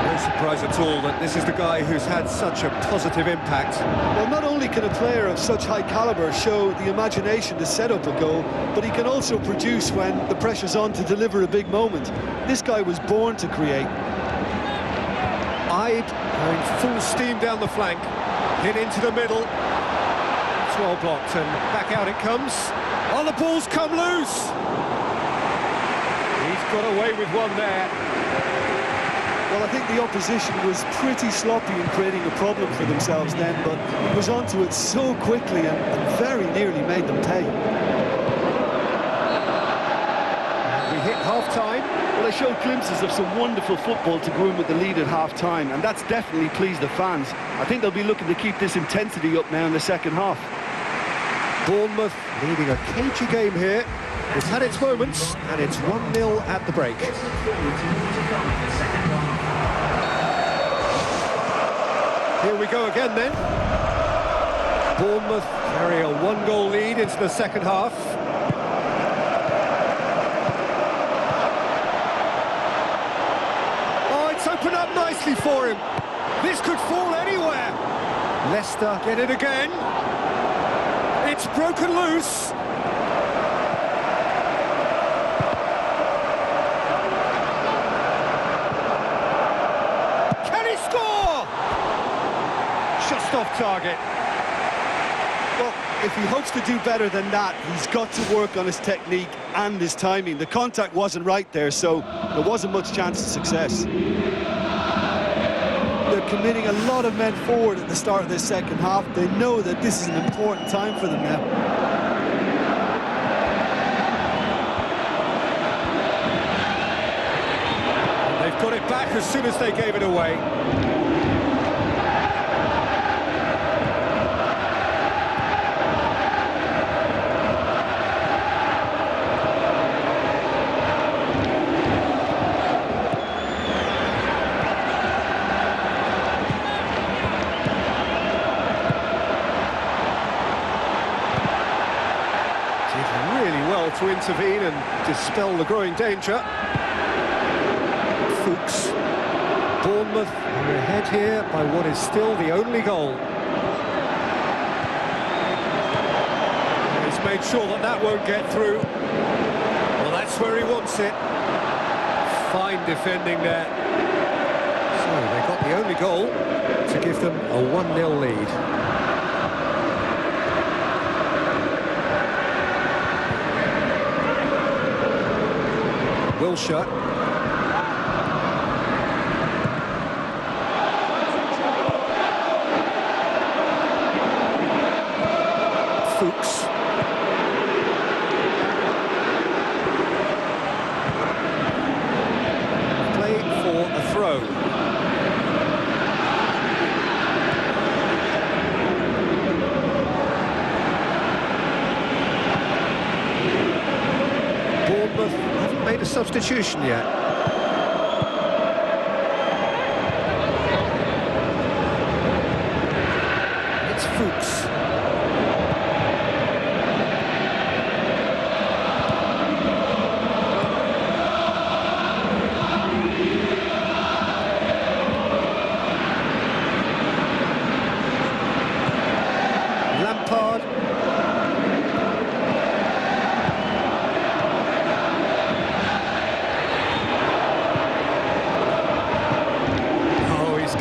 No surprise at all that this is the guy who's had such a positive impact. Well, not only can a player of such high calibre show the imagination to set up a goal, but he can also produce when the pressure's on to deliver a big moment. This guy was born to create. Ide going full steam down the flank, hit into the middle. It's well blocked and back out it comes. Oh, the ball's come loose! He's got away with one there. Well, I think the opposition was pretty sloppy in creating a problem for themselves then, but he was onto it so quickly and very nearly made them pay. We hit half-time. Well, they showed glimpses of some wonderful football to go in with the lead at half-time, and that's definitely pleased the fans. I think they'll be looking to keep this intensity up now in the second half. Bournemouth leading a cagey game here. It's had its moments, and it's 1-0 at the break. Here we go again then. Bournemouth carry a 1-goal lead into the second half. Oh, it's opened up nicely for him. This could fall anywhere. Leicester get it again. It's broken loose. Can he score? Just off target. Well, if he hopes to do better than that, he's got to work on his technique and his timing. The contact wasn't right there, so there wasn't much chance of success. They're committing a lot of men forward at the start of this second half. They know that this is an important time for them now. They've got it back as soon as they gave it away. To intervene and dispel the growing danger. Fuchs. Bournemouth are ahead here by what is still the only goal. He's made sure that that won't get through. Well, that's where he wants it. Fine defending there. So they got the only goal to give them a 1-0 lead. Wilshere. Fuchs. Play for a throw. Bournemouth haven't made a substitution yet. It's Fuchs. Lampard.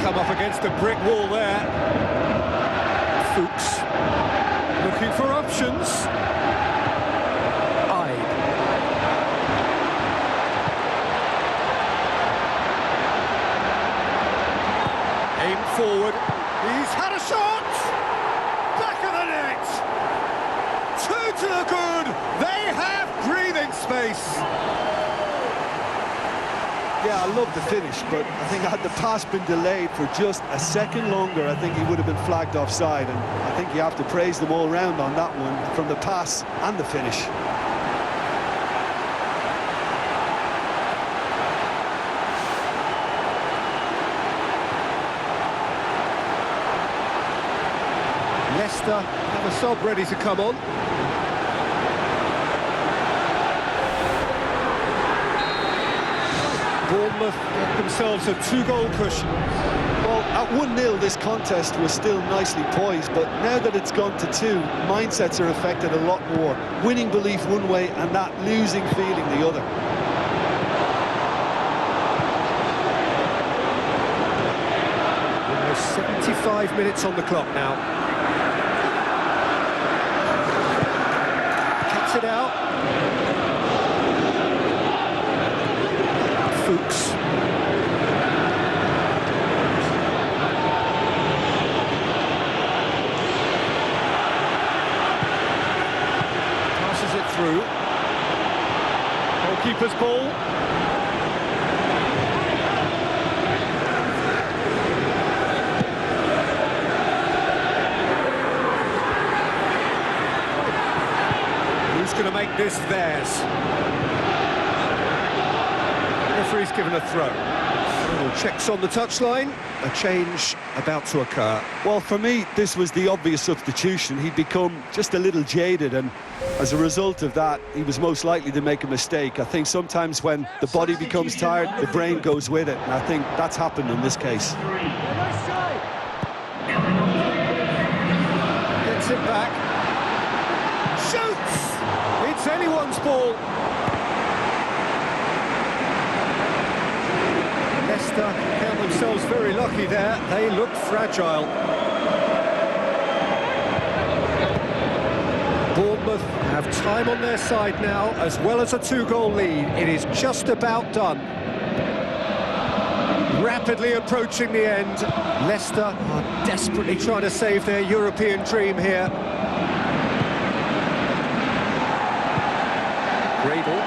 Come up against a brick wall there. Fuchs looking for options. Ide. Aim forward. He's had a shot. Back of the net. 2 to the good. They have breathing space. Yeah, I love the finish, but I think had the pass been delayed for just a second longer, I think he would have been flagged offside, and I think you have to praise them all round on that one, from the pass and the finish. Leicester have a sub ready to come on. Bournemouth get themselves a 2-goal cushion. Well, at 1-0 this contest was still nicely poised, but now that it's gone to 2, mindsets are affected a lot more. Winning belief one way and that losing feeling the other. Almost 75 minutes on the clock now. Cuts it out. Fuchs. Passes it through. Goalkeeper's ball. Who's going to make this theirs? Referee's given a throw. Checks on the touchline. A change about to occur. Well, for me, this was the obvious substitution. He'd become just a little jaded, and as a result of that, he was most likely to make a mistake. I think sometimes when the body becomes tired, the brain goes with it, and I think that's happened in this case. Gets it back. Shoots! It's anyone's ball. Leicester count themselves very lucky there. They look fragile. Bournemouth have time on their side now, as well as a 2-goal lead. It is just about done. Rapidly approaching the end. Leicester are desperately trying to save their European dream here. Gradle.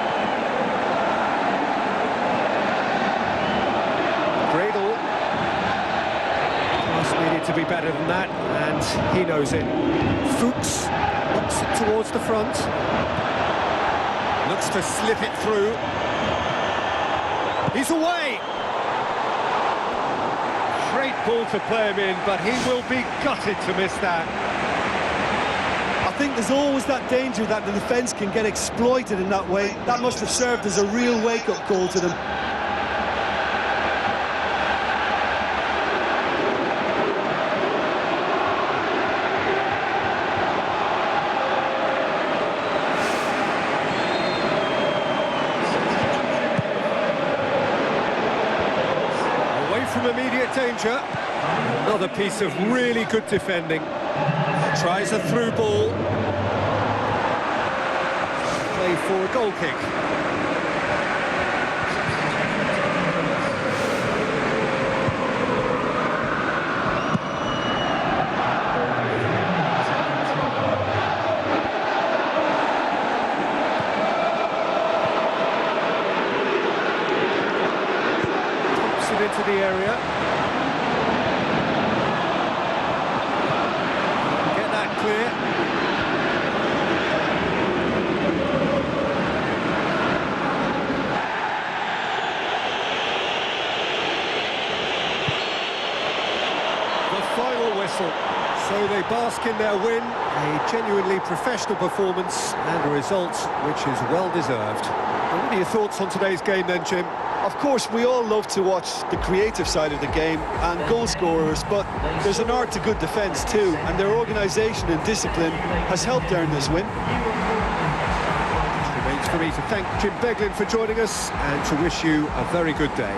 Pass needed to be better than that, and he knows it. Fuchs looks it towards the front. Looks to slip it through. He's away! Great ball to play him in, but he will be gutted to miss that. I think there's always that danger that the defence can get exploited in that way. That must have served as a real wake-up call to them. From immediate danger. Another piece of really good defending. Tries a through ball. Play for a goal kick. Into the area. Get that clear. The final whistle. So they bask in their win, a genuinely professional performance and a result which is well deserved. And what are your thoughts on today's game then, Jim? Of course, we all love to watch the creative side of the game and goal scorers, but there's an art to good defence too, and their organisation and discipline has helped earn this win. It remains for me to thank Jim Beglin for joining us and to wish you a very good day.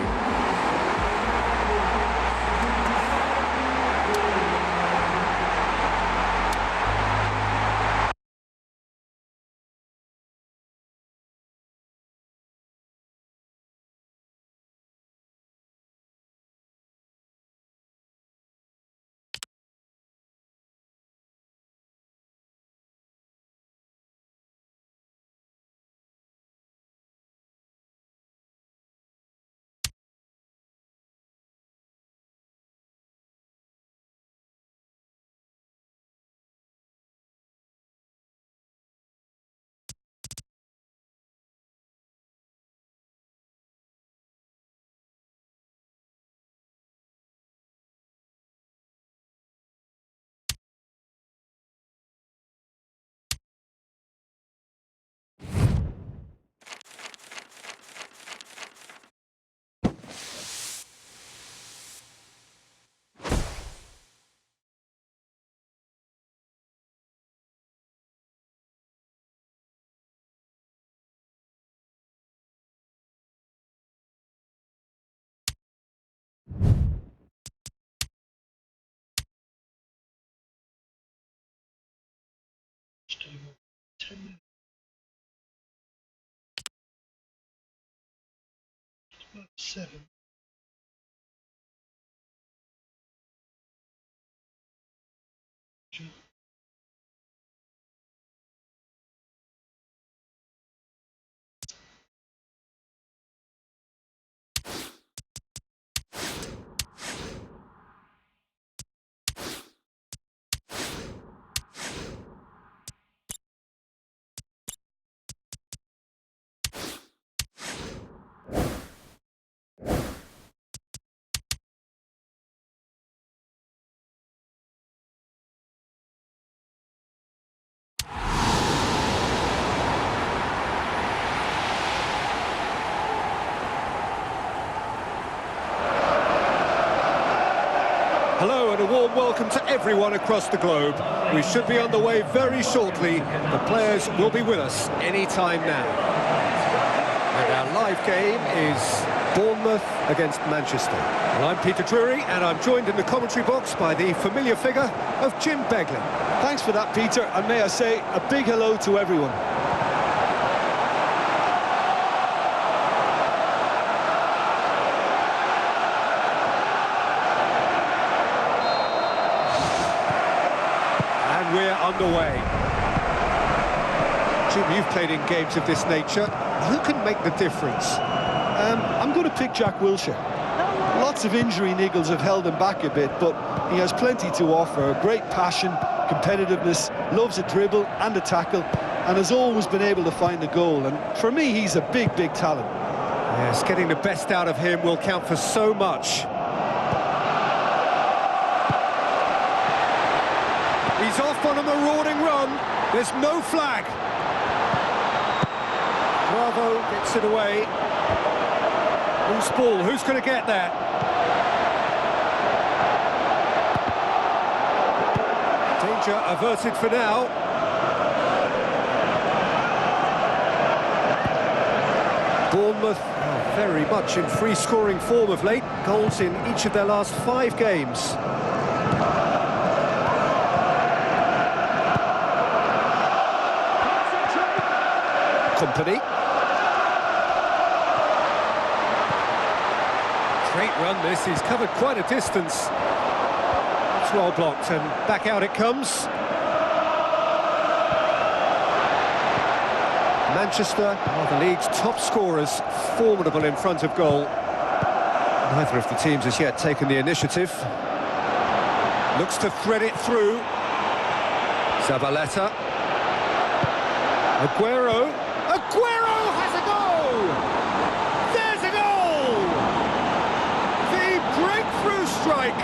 Just do 10 minutes. About 7. Hello and a warm welcome to everyone across the globe. We should be on the way very shortly. The players will be with us any time now. And our live game is Bournemouth against Manchester. Well, I'm Peter Drury and I'm joined in the commentary box by the familiar figure of Jim Beglin. Thanks for that, Peter, and may I say a big hello to everyone. We're underway. Jim, you've played in games of this nature. Who can make the difference? I'm going to pick Jack Wilshere. Lots of injury niggles have held him back a bit, but he has plenty to offer. Great passion, competitiveness, loves a dribble and a tackle, and has always been able to find a goal. And for me, he's a big, big talent. Yes, getting the best out of him will count for so much. He's off on a marauding run. There's no flag. Bravo gets it away. Loose ball. Who's going to get there? Danger averted for now. Bournemouth very much in free-scoring form of late. Goals in each of their last 5 games. Company. Great run this, he's covered quite a distance. It's well blocked and back out it comes. Manchester are the league's top scorers, formidable in front of goal. Neither of the teams has yet taken the initiative. Looks to thread it through. Zabaleta. Aguero. Aguero has a goal! There's a goal! The breakthrough strike!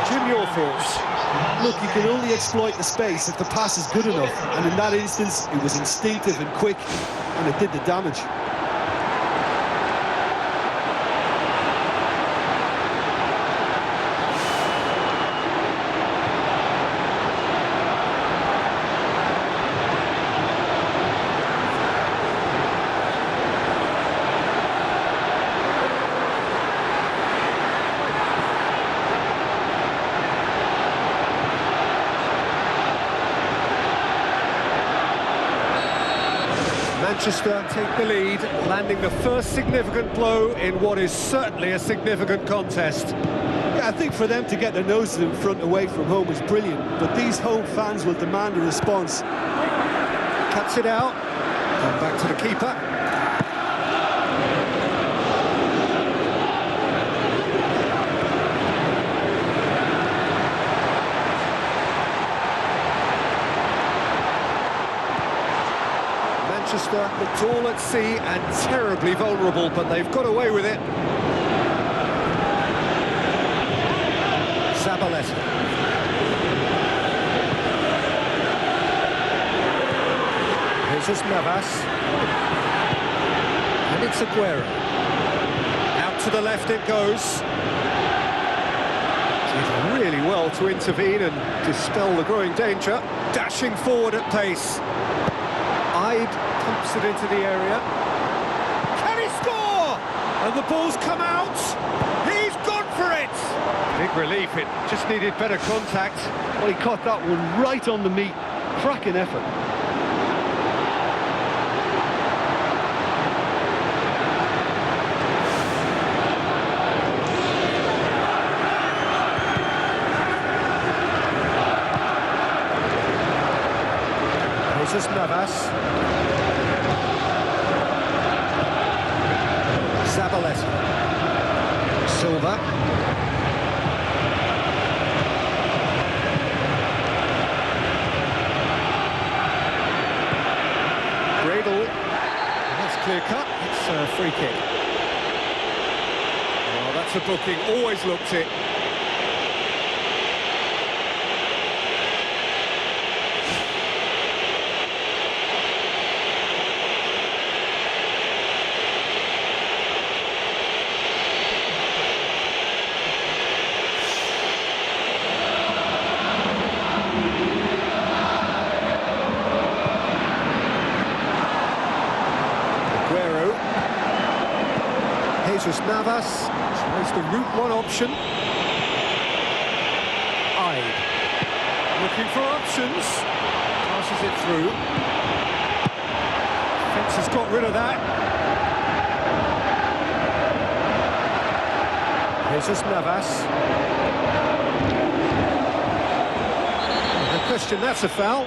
Jim, your thoughts? Look, you can only exploit the space if the pass is good enough, and in that instance, it was instinctive and quick, and it did the damage. Manchester take the lead, landing the first significant blow in what is certainly a significant contest. Yeah, I think for them to get their noses in front away from home is brilliant, but these home fans will demand a response. Cuts it out, and back to the keeper. Manchester looked all at sea and terribly vulnerable, but they've got away with it. Zabaleta. Here's Navas. And it's Aguero. Out to the left it goes. Did really well to intervene and dispel the growing danger. Dashing forward at pace. Pumps it into the area. Can he score? And the ball's come out. He's gone for it. Big relief, it just needed better contact. Well, he caught that one right on the meat. Cracking effort. Jesus Navas. Zabaleta. Silva. Gradle. That's clear cut. It's a free kick. Oh, that's a booking. Always looked it. Jesus Navas tries the route one option. Ide looking for options, passes it through. Fence has got rid of that. Jesus Navas. No question, that's a foul.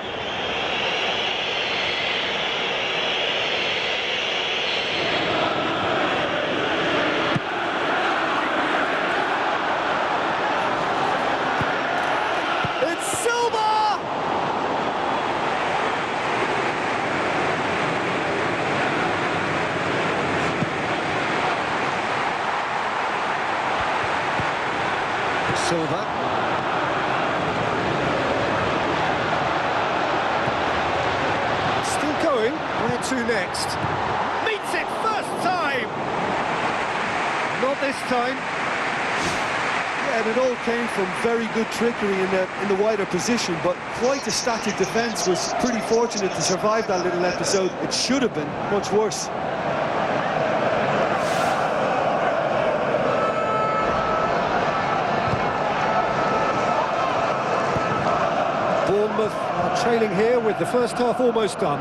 Silva. Still going. Where to next? Meets it first time! Not this time. Yeah, and it all came from very good trickery in the wider position, but quite a static defence. Was pretty fortunate to survive that little episode. It should have been much worse. Bournemouth are trailing here with the first half almost done.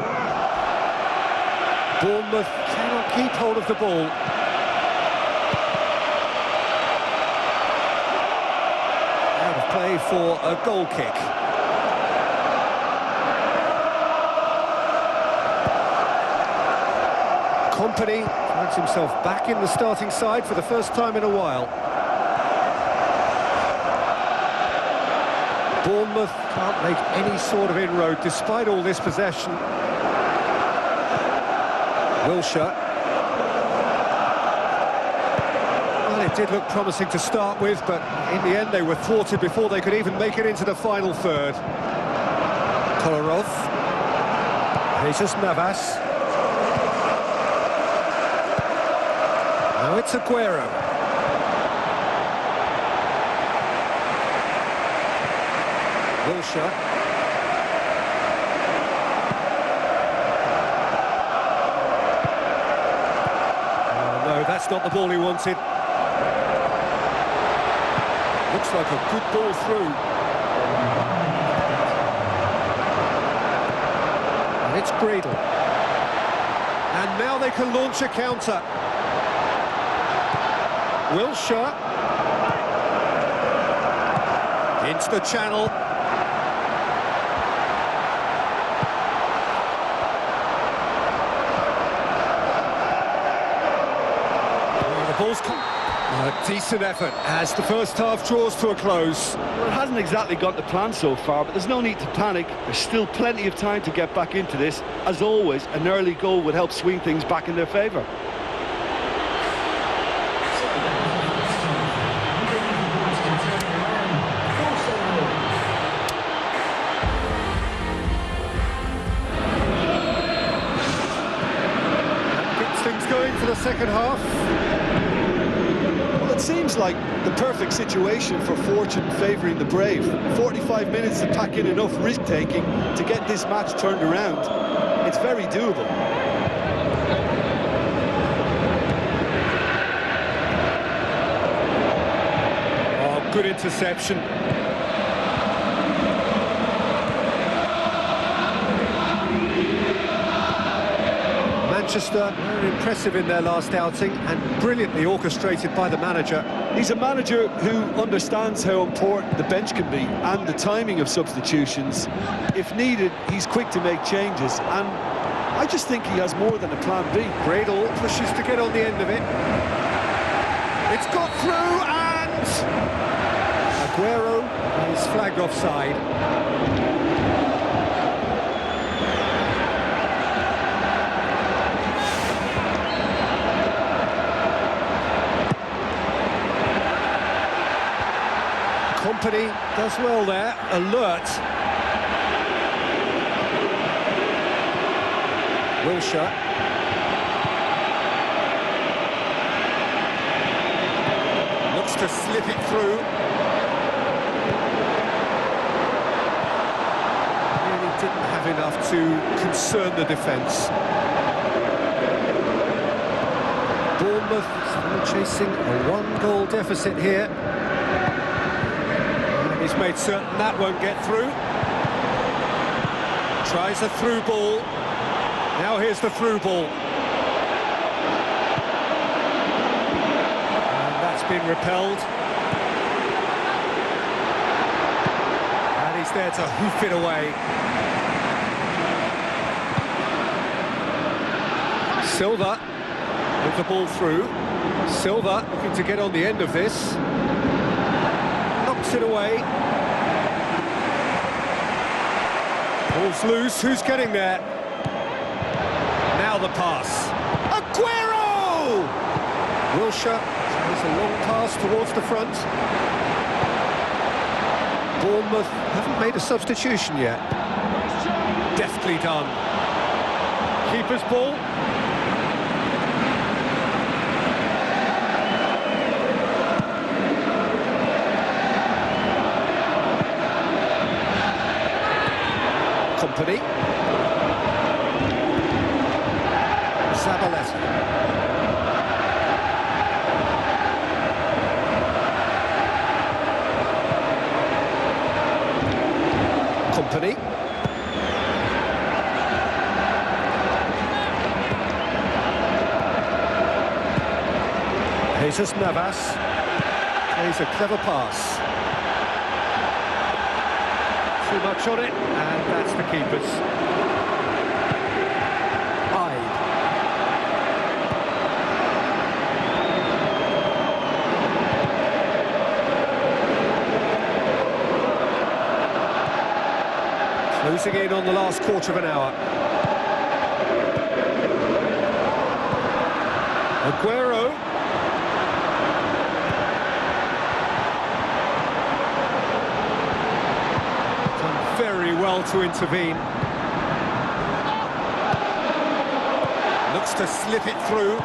Bournemouth cannot keep hold of the ball. Out of play for a goal kick. Company finds himself back in the starting side for the first time in a while. Bournemouth can't make any sort of inroad despite all this possession. Wilshere. Well, it did look promising to start with, but in the end they were thwarted before they could even make it into the final third. Kolarov. Jesus Navas. Now it's Aguero. Wilshere. Oh, no, that's not the ball he wanted. Looks like a good ball through. And it's Gradle. And now they can launch a counter. Wilshere. Into the channel. A decent effort as the first half draws to a close. Well, it hasn't exactly got the plan so far, but there's no need to panic. There's still plenty of time to get back into this. As always, an early goal would help swing things back in their favour. That gets things going for the second half. It seems like the perfect situation for fortune favouring the brave. 45 minutes to pack in enough risk-taking to get this match turned around. It's very doable. Oh, Good interception. Manchester, very impressive in their last outing and brilliantly orchestrated by the manager. He's a manager who understands how important the bench can be and the timing of substitutions. If needed, he's quick to make changes, and I just think he has more than a plan B. Gradle pushes to get on the end of it. It's got through, and Aguero is flagged offside. Company does well there, alert. Wilshere. Looks to slip it through. Really didn't have enough to concern the defence. Bournemouth still chasing a one-goal deficit here. He's made certain that won't get through. Tries a through ball. Now here's the through ball. And that's been repelled. And he's there to hoof it away. Silva with the ball through. Silva looking to get on the end of this. Knocks it away. Ball's loose, who's getting there? Now the pass. Aguero! Wilshere tries a long pass towards the front. Bournemouth haven't made a substitution yet. Deftly done. Keeper's ball. Company. Zabaleta. Company. Jesus Navas plays a clever pass. Too much on it, and that's the keeper's. Hyde. Closing in on the last quarter of an hour. Aguero. Very well to intervene. Looks to slip it through.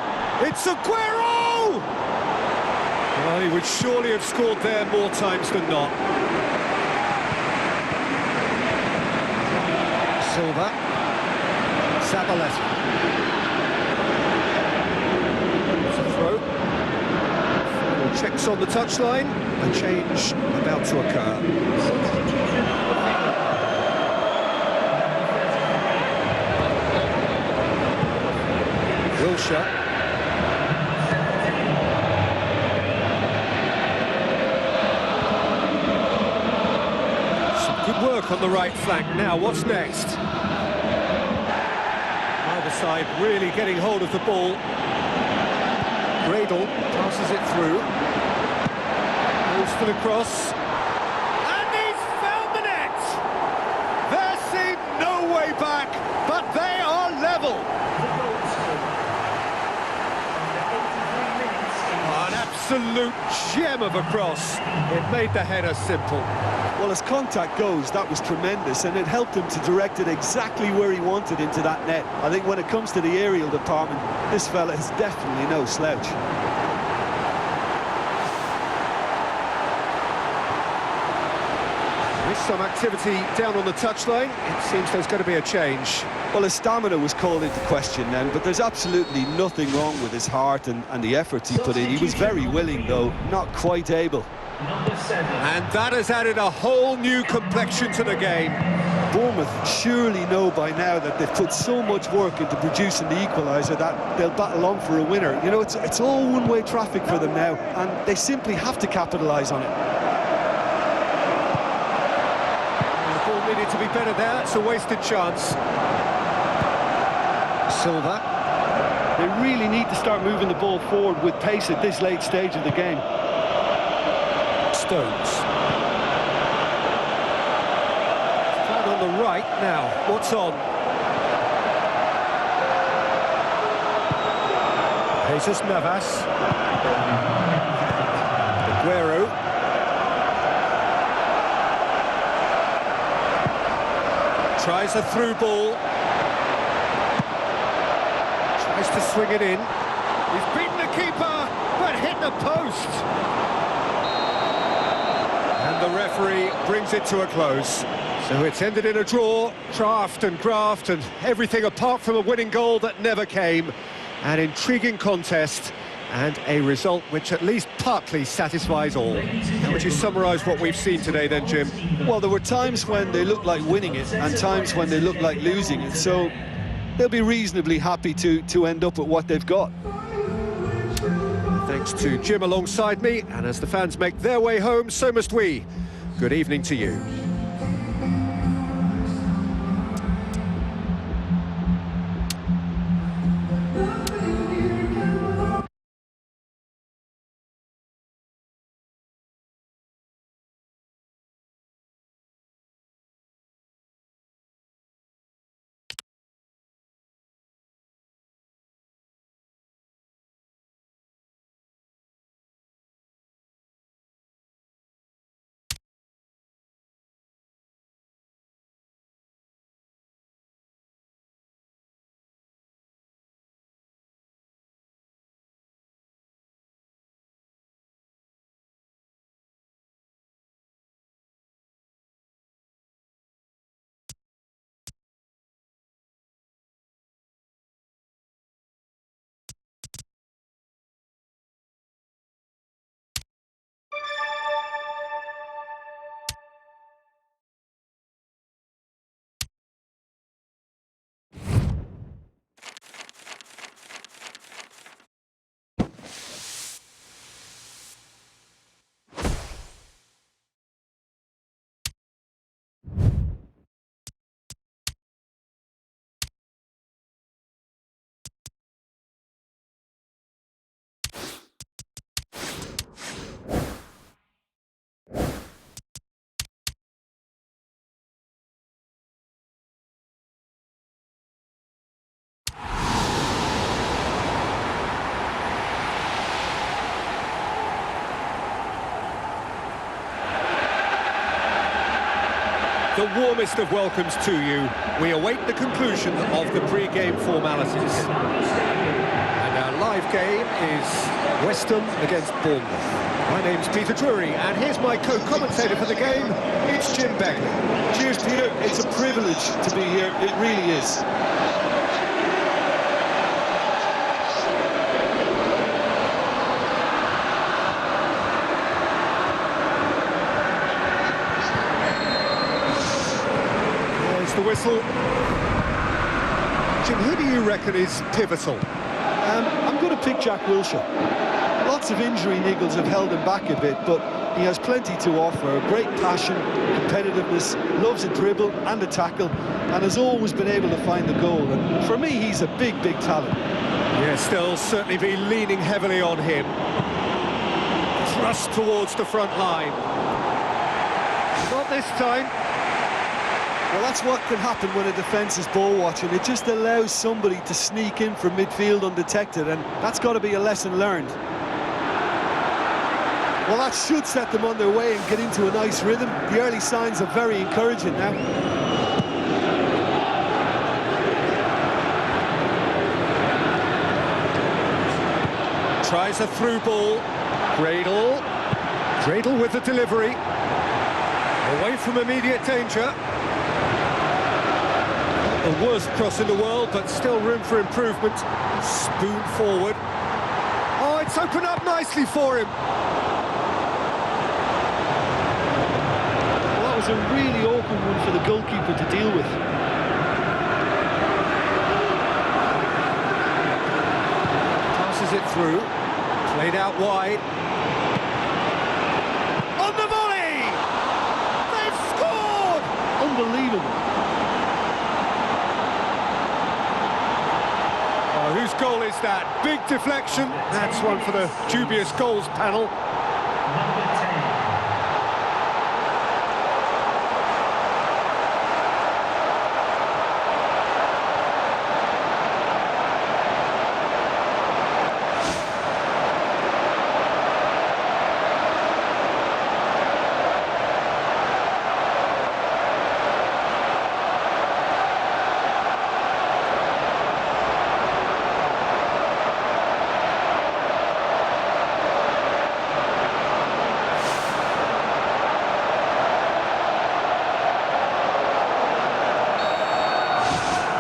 It's Aguero! Well, he would surely have scored there more times than not. Silva. Zabaleta. It's a throw. Final checks on the touchline. A change about to occur. Wilshere. Some good work on the right flank. Now, what's next? Either side really getting hold of the ball. Gradle passes it through. Goes for the cross. And he's found the net! There seemed no way back, but they are level. Absolute gem of a cross. It made the header simple. Well, as contact goes, that was tremendous, and it helped him to direct it exactly where he wanted into that net. I think when it comes to the aerial department, this fella is definitely no slouch. There's some activity down on the touchline. It seems there's going to be a change. Well, his stamina was called into question then, but there's absolutely nothing wrong with his heart and the efforts he put in. He was very willing, though, not quite able. Number 7. And that has added a whole new complexion to the game. Bournemouth surely know by now that they've put so much work into producing the equaliser that they'll battle on for a winner. You know, it's all one-way traffic for them now, and they simply have to capitalise on it. The ball needed to be better there. It's a wasted chance. Silva. They really need to start moving the ball forward with pace at this late stage of the game. Stones. On the right now, what's on? Jesus Navas. Aguero. Tries a through ball. Tries to swing it in. He's beaten the keeper, but hit the post. And the referee brings it to a close. So it's ended in a draw, draft and graft and everything apart from a winning goal that never came. An intriguing contest and a result which at least partly satisfies all. How would you summarise what we've seen today then, Jim? Well, there were times when they looked like winning it and times when they looked like losing it, so they'll be reasonably happy to end up with what they've got. Thanks to Jim alongside me, and as the fans make their way home, so must we. Good evening to you. The warmest of welcomes to you. We await the conclusion of the pre-game formalities. And our live game is West Ham against Bournemouth. My name's Peter Drury, and here's my co-commentator for the game. It's Jim Beckley. Cheers, Peter. It's a privilege to be here. It really is. The whistle. Jim, who do you reckon is pivotal? I'm going to pick Jack Wilshere. Lots of injury niggles have held him back a bit, but he has plenty to offer. Great passion, competitiveness, loves a dribble and a tackle, and has always been able to find the goal. And for me, he's a big, big talent. Yes, they'll certainly be leaning heavily on him. Thrust towards the front line. Not this time. Well, that's what can happen when a defence is ball watching. It just allows somebody to sneak in from midfield undetected, and that's got to be a lesson learned. Well, that should set them on their way and get into a nice rhythm. The early signs are very encouraging now. Tries a through ball. Cradle with the delivery. Away from immediate danger. The worst cross in the world, but still room for improvement. Spoon forward. Oh, it's opened up nicely for him. was a really awkward one for the goalkeeper to deal with. Passes it through, played out wide. On the volley! They've scored! Unbelievable. Oh, whose goal is that? Big deflection. That's one for the dubious goals panel. Number 10.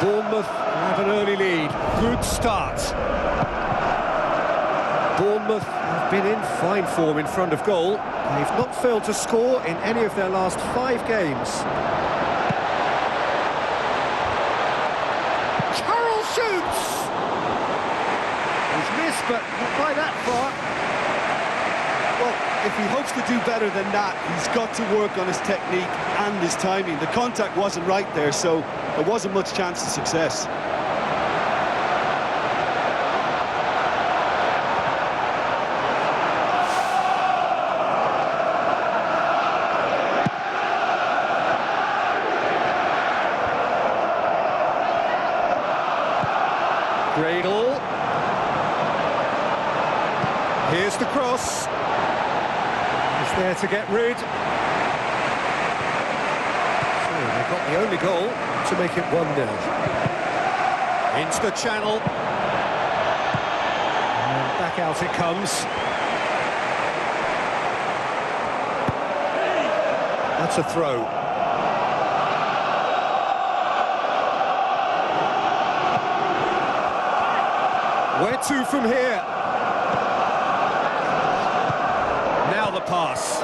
Bournemouth have an early lead. Good start. Bournemouth have been in fine form in front of goal. They've not failed to score in any of their last 5 games. Carroll shoots! He's missed, but not by that far. Well, if he hopes to do better than that, he's got to work on his technique and his timing. The contact wasn't right there, so there wasn't much chance of success. Gradle. Here's the cross. He's there to get rid. So they got the only goal to make it 1-0. Into the channel. And back out it comes. That's a throw. Where to from here? Now the pass.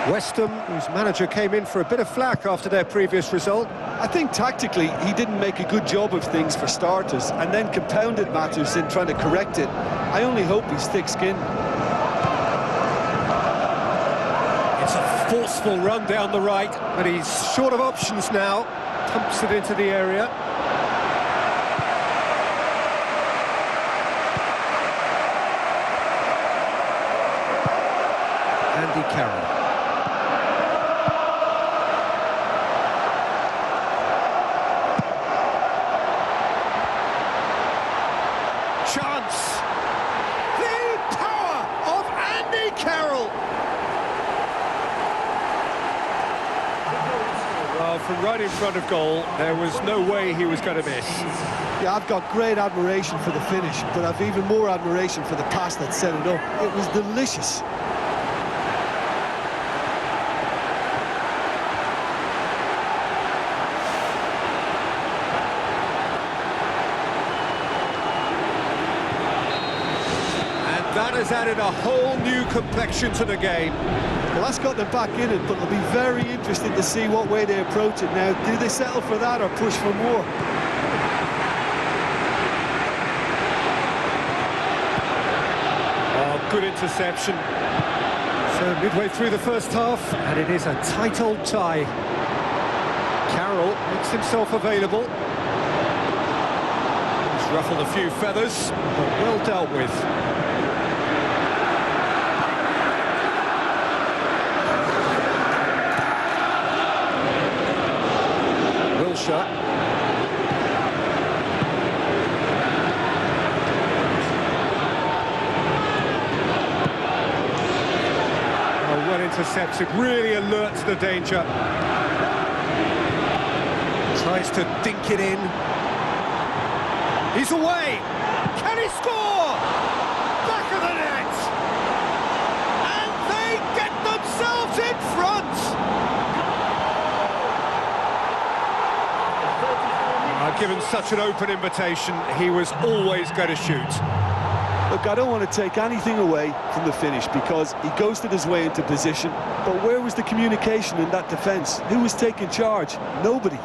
West Ham, whose manager came in for a bit of flack after their previous result. I think tactically he didn't make a good job of things for starters, and then compounded matters in trying to correct it. I only hope he's thick-skinned. It's a forceful run down the right, but he's short of options now. Pumps it into the area. Andy Carroll. Chance! The power of Andy Carroll! Well, from right in front of goal, there was no way he was going to miss. Yeah, I've got great admiration for the finish, but I've even more admiration for the pass that set it up. It was delicious. That has added a whole new complexion to the game. Well, that's got them back in it, but it'll be very interesting to see what way they approach it now. Do they settle for that or push for more? Oh, good interception. So midway through the first half, and it is a tight old tie. Carroll makes himself available. He's ruffled a few feathers, but well dealt with. Shot. Oh, well intercepted, really alert to the danger. Tries to dink it in. He's away! Can he score? Back of the net! And they get themselves in front! Given such an open invitation, he was always going to shoot. Look, I don't want to take anything away from the finish because he ghosted his way into position, but where was the communication in that defence? Who was taking charge? Nobody.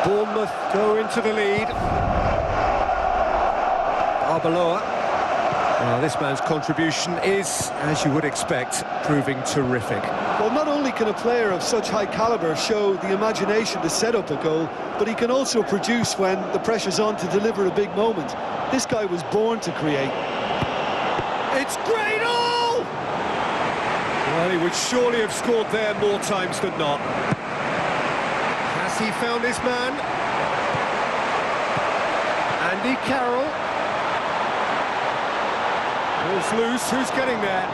Bournemouth go into the lead. Arbeloa. Well, this man's contribution is, as you would expect, proving terrific. Well, not only can a player of such high calibre show the imagination to set up a goal, but he can also produce when the pressure's on to deliver a big moment. This guy was born to create. It's great! Oh! Well, he would surely have scored there more times than not. Has he found his man? Andy Carroll. Ball's loose, who's getting there?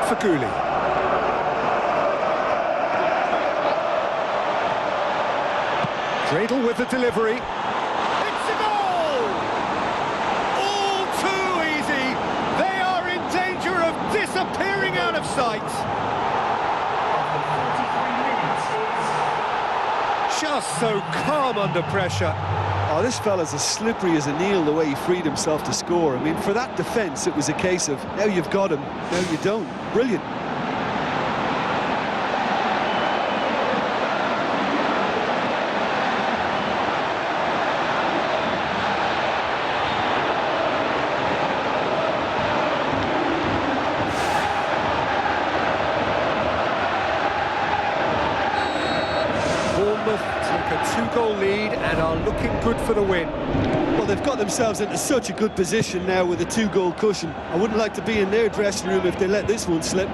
Faguli. Dreidel with the delivery. It's a goal! All too easy. They are in danger of disappearing out of sight. Just so calm under pressure. Oh, this fella's as slippery as a Neil the way he freed himself to score. I mean, for that defence, it was a case of now you've got him, now you don't. Brilliant. Take a two-goal lead and are looking good for the win. Well, they've got themselves into such a good position now with a two-goal cushion. I wouldn't like to be in their dressing room if they let this one slip.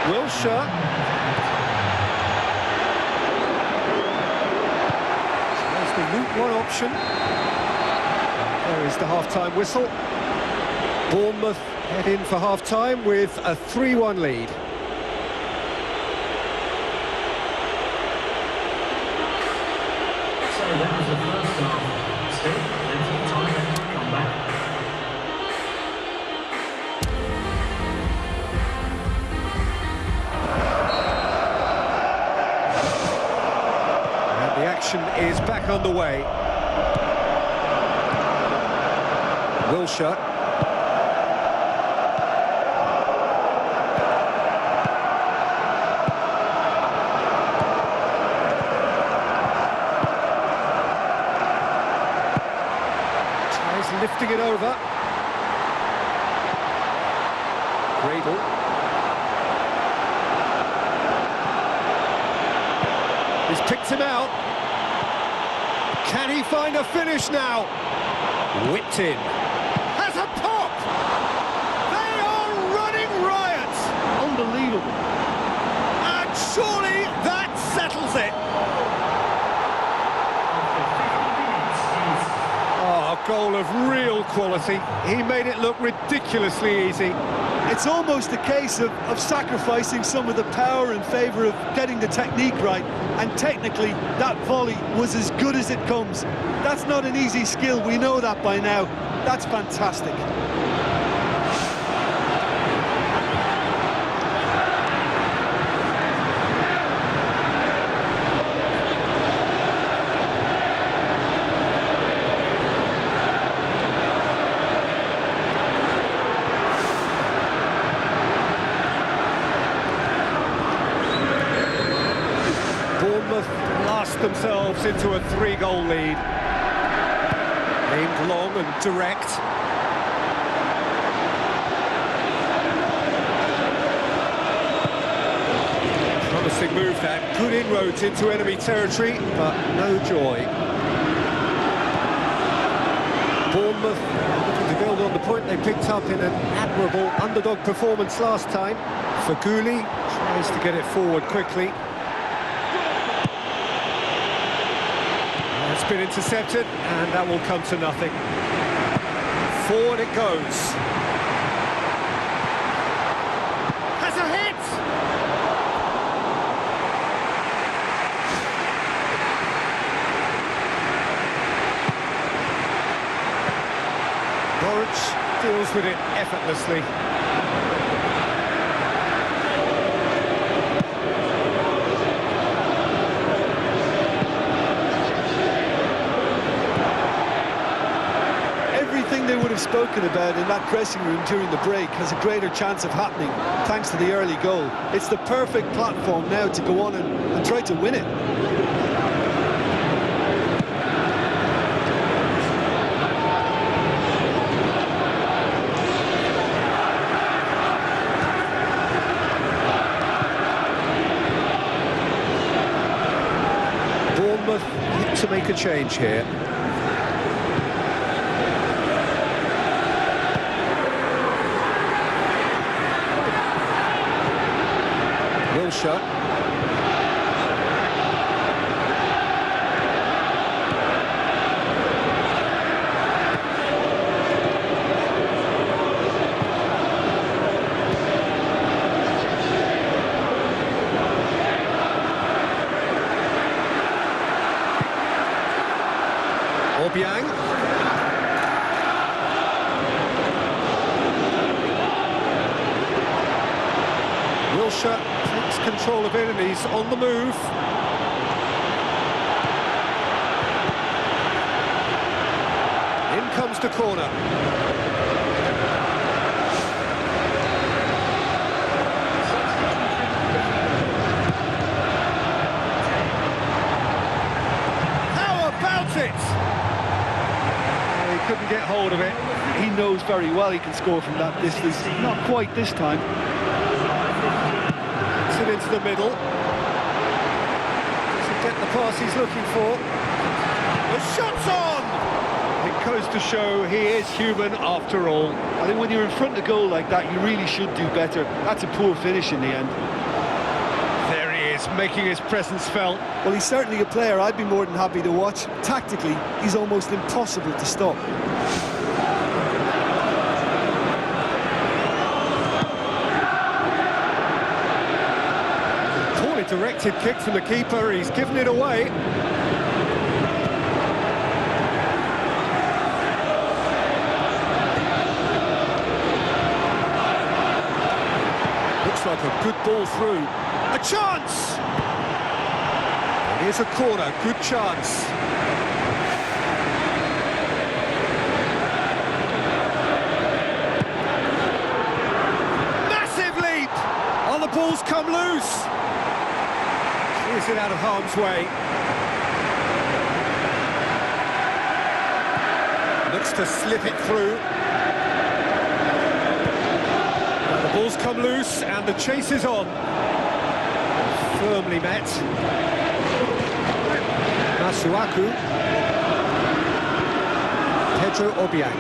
Wilshere. There's the Luke one option. There is the half-time whistle. Bournemouth head in for half-time with a 3-1 lead. So that was the first half. Still, plenty of time left to come back. And the action is back underway. Wilshere. Lifting it over. Dreidel. He's picked him out. Can he find a finish now? Whipped in. Has a pop! They are running riot! Unbelievable. And surely that settles it. A goal of real quality. He made it look ridiculously easy. It's almost a case of sacrificing some of the power in favour of getting the technique right, and technically that volley was as good as it comes. That's not an easy skill, we know that by now. That's fantastic. Bournemouth blast themselves into a 3-goal lead. Aimed long and direct. Promising move that. Good inroads into enemy territory, but no joy. Bournemouth looking To build on the point they picked up in an admirable underdog performance last time, Faguli tries to get it forward quickly. It's been intercepted, and that will come to nothing. Forward it goes. Has a hit! Norwich deals with it effortlessly. Everything they would have spoken about in that dressing room during the break has a greater chance of happening thanks to the early goal. It's the perfect platform now to go on and try to win it. Bournemouth need to make a change here. Wilshere. Obiang. Wilshere takes control of it and he's on the move. In comes the corner. How about it? He couldn't get hold of it. He knows very well he can score from that distance. Not quite this time. It into the middle. Doesn't get the pass he's looking for. The shot's on! It goes to show he is human after all. I think when you're in front of goal like that, you really should do better. That's a poor finish in the end. There he is, making his presence felt. Well, he's certainly a player I'd be more than happy to watch. Tactically, he's almost impossible to stop. Directed kick from the keeper, he's given it away. Looks like a good ball through. A chance! And here's a corner, good chance. Massive leap! Oh, the ball's come loose. Is it out of harm's way? Looks to slip it through. The ball's come loose and the chase is on. Firmly met. Masuaku. Pedro Obiang.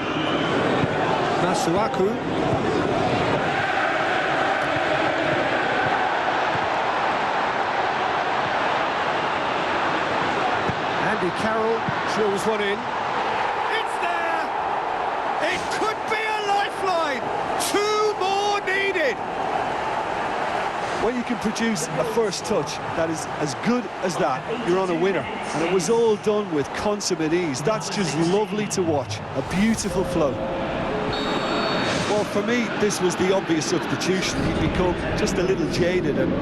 Masuaku. Carroll drills one in. It's there! It could be a lifeline! 2 more needed! When you can produce a first touch that is as good as that, you're on a winner. And it was all done with consummate ease. That's just lovely to watch. A beautiful flow. Well, for me, this was the obvious substitution. He'd become just a little jaded, and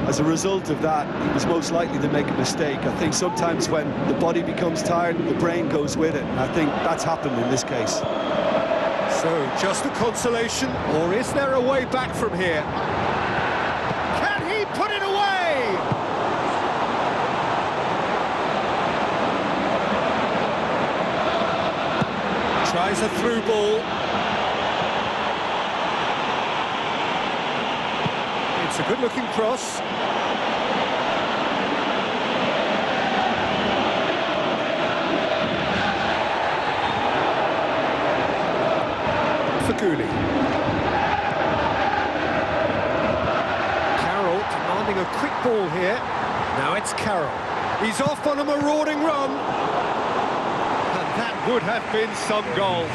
as a result of that, he was most likely to make a mistake. I think sometimes when the body becomes tired, the brain goes with it, and I think that's happened in this case. So, just a consolation, or is there a way back from here? Can he put it away? Tries a through ball. It's a good-looking cross. for Gooley. Carroll demanding a quick ball here. Now it's Carroll. He's off on a marauding run. And that would have been some goal.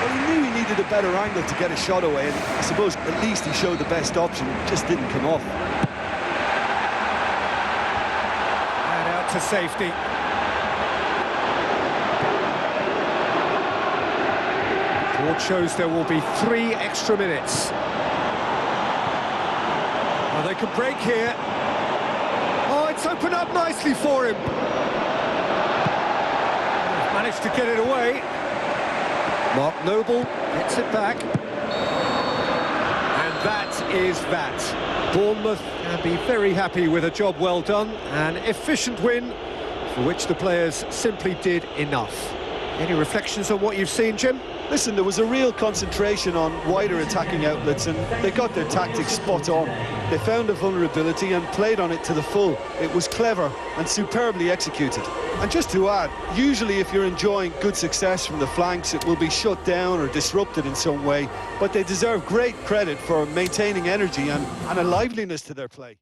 Well, he knew he needed a better angle to get a shot away, and I suppose at least he showed the best option. It just didn't come off. And out to safety. Board shows there will be 3 extra minutes. Oh, they could break here. Oh, it's opened up nicely for him. Managed to get it away. Mark Noble gets it back. And that is that. Bournemouth can be very happy with a job well done. An efficient win for which the players simply did enough. Any reflections on what you've seen, Jim? Listen, there was a real concentration on wider attacking outlets, and they got their tactics spot on. They found a vulnerability and played on it to the full. It was clever and superbly executed. And just to add, usually if you're enjoying good success from the flanks, it will be shut down or disrupted in some way, but they deserve great credit for maintaining energy and a liveliness to their play.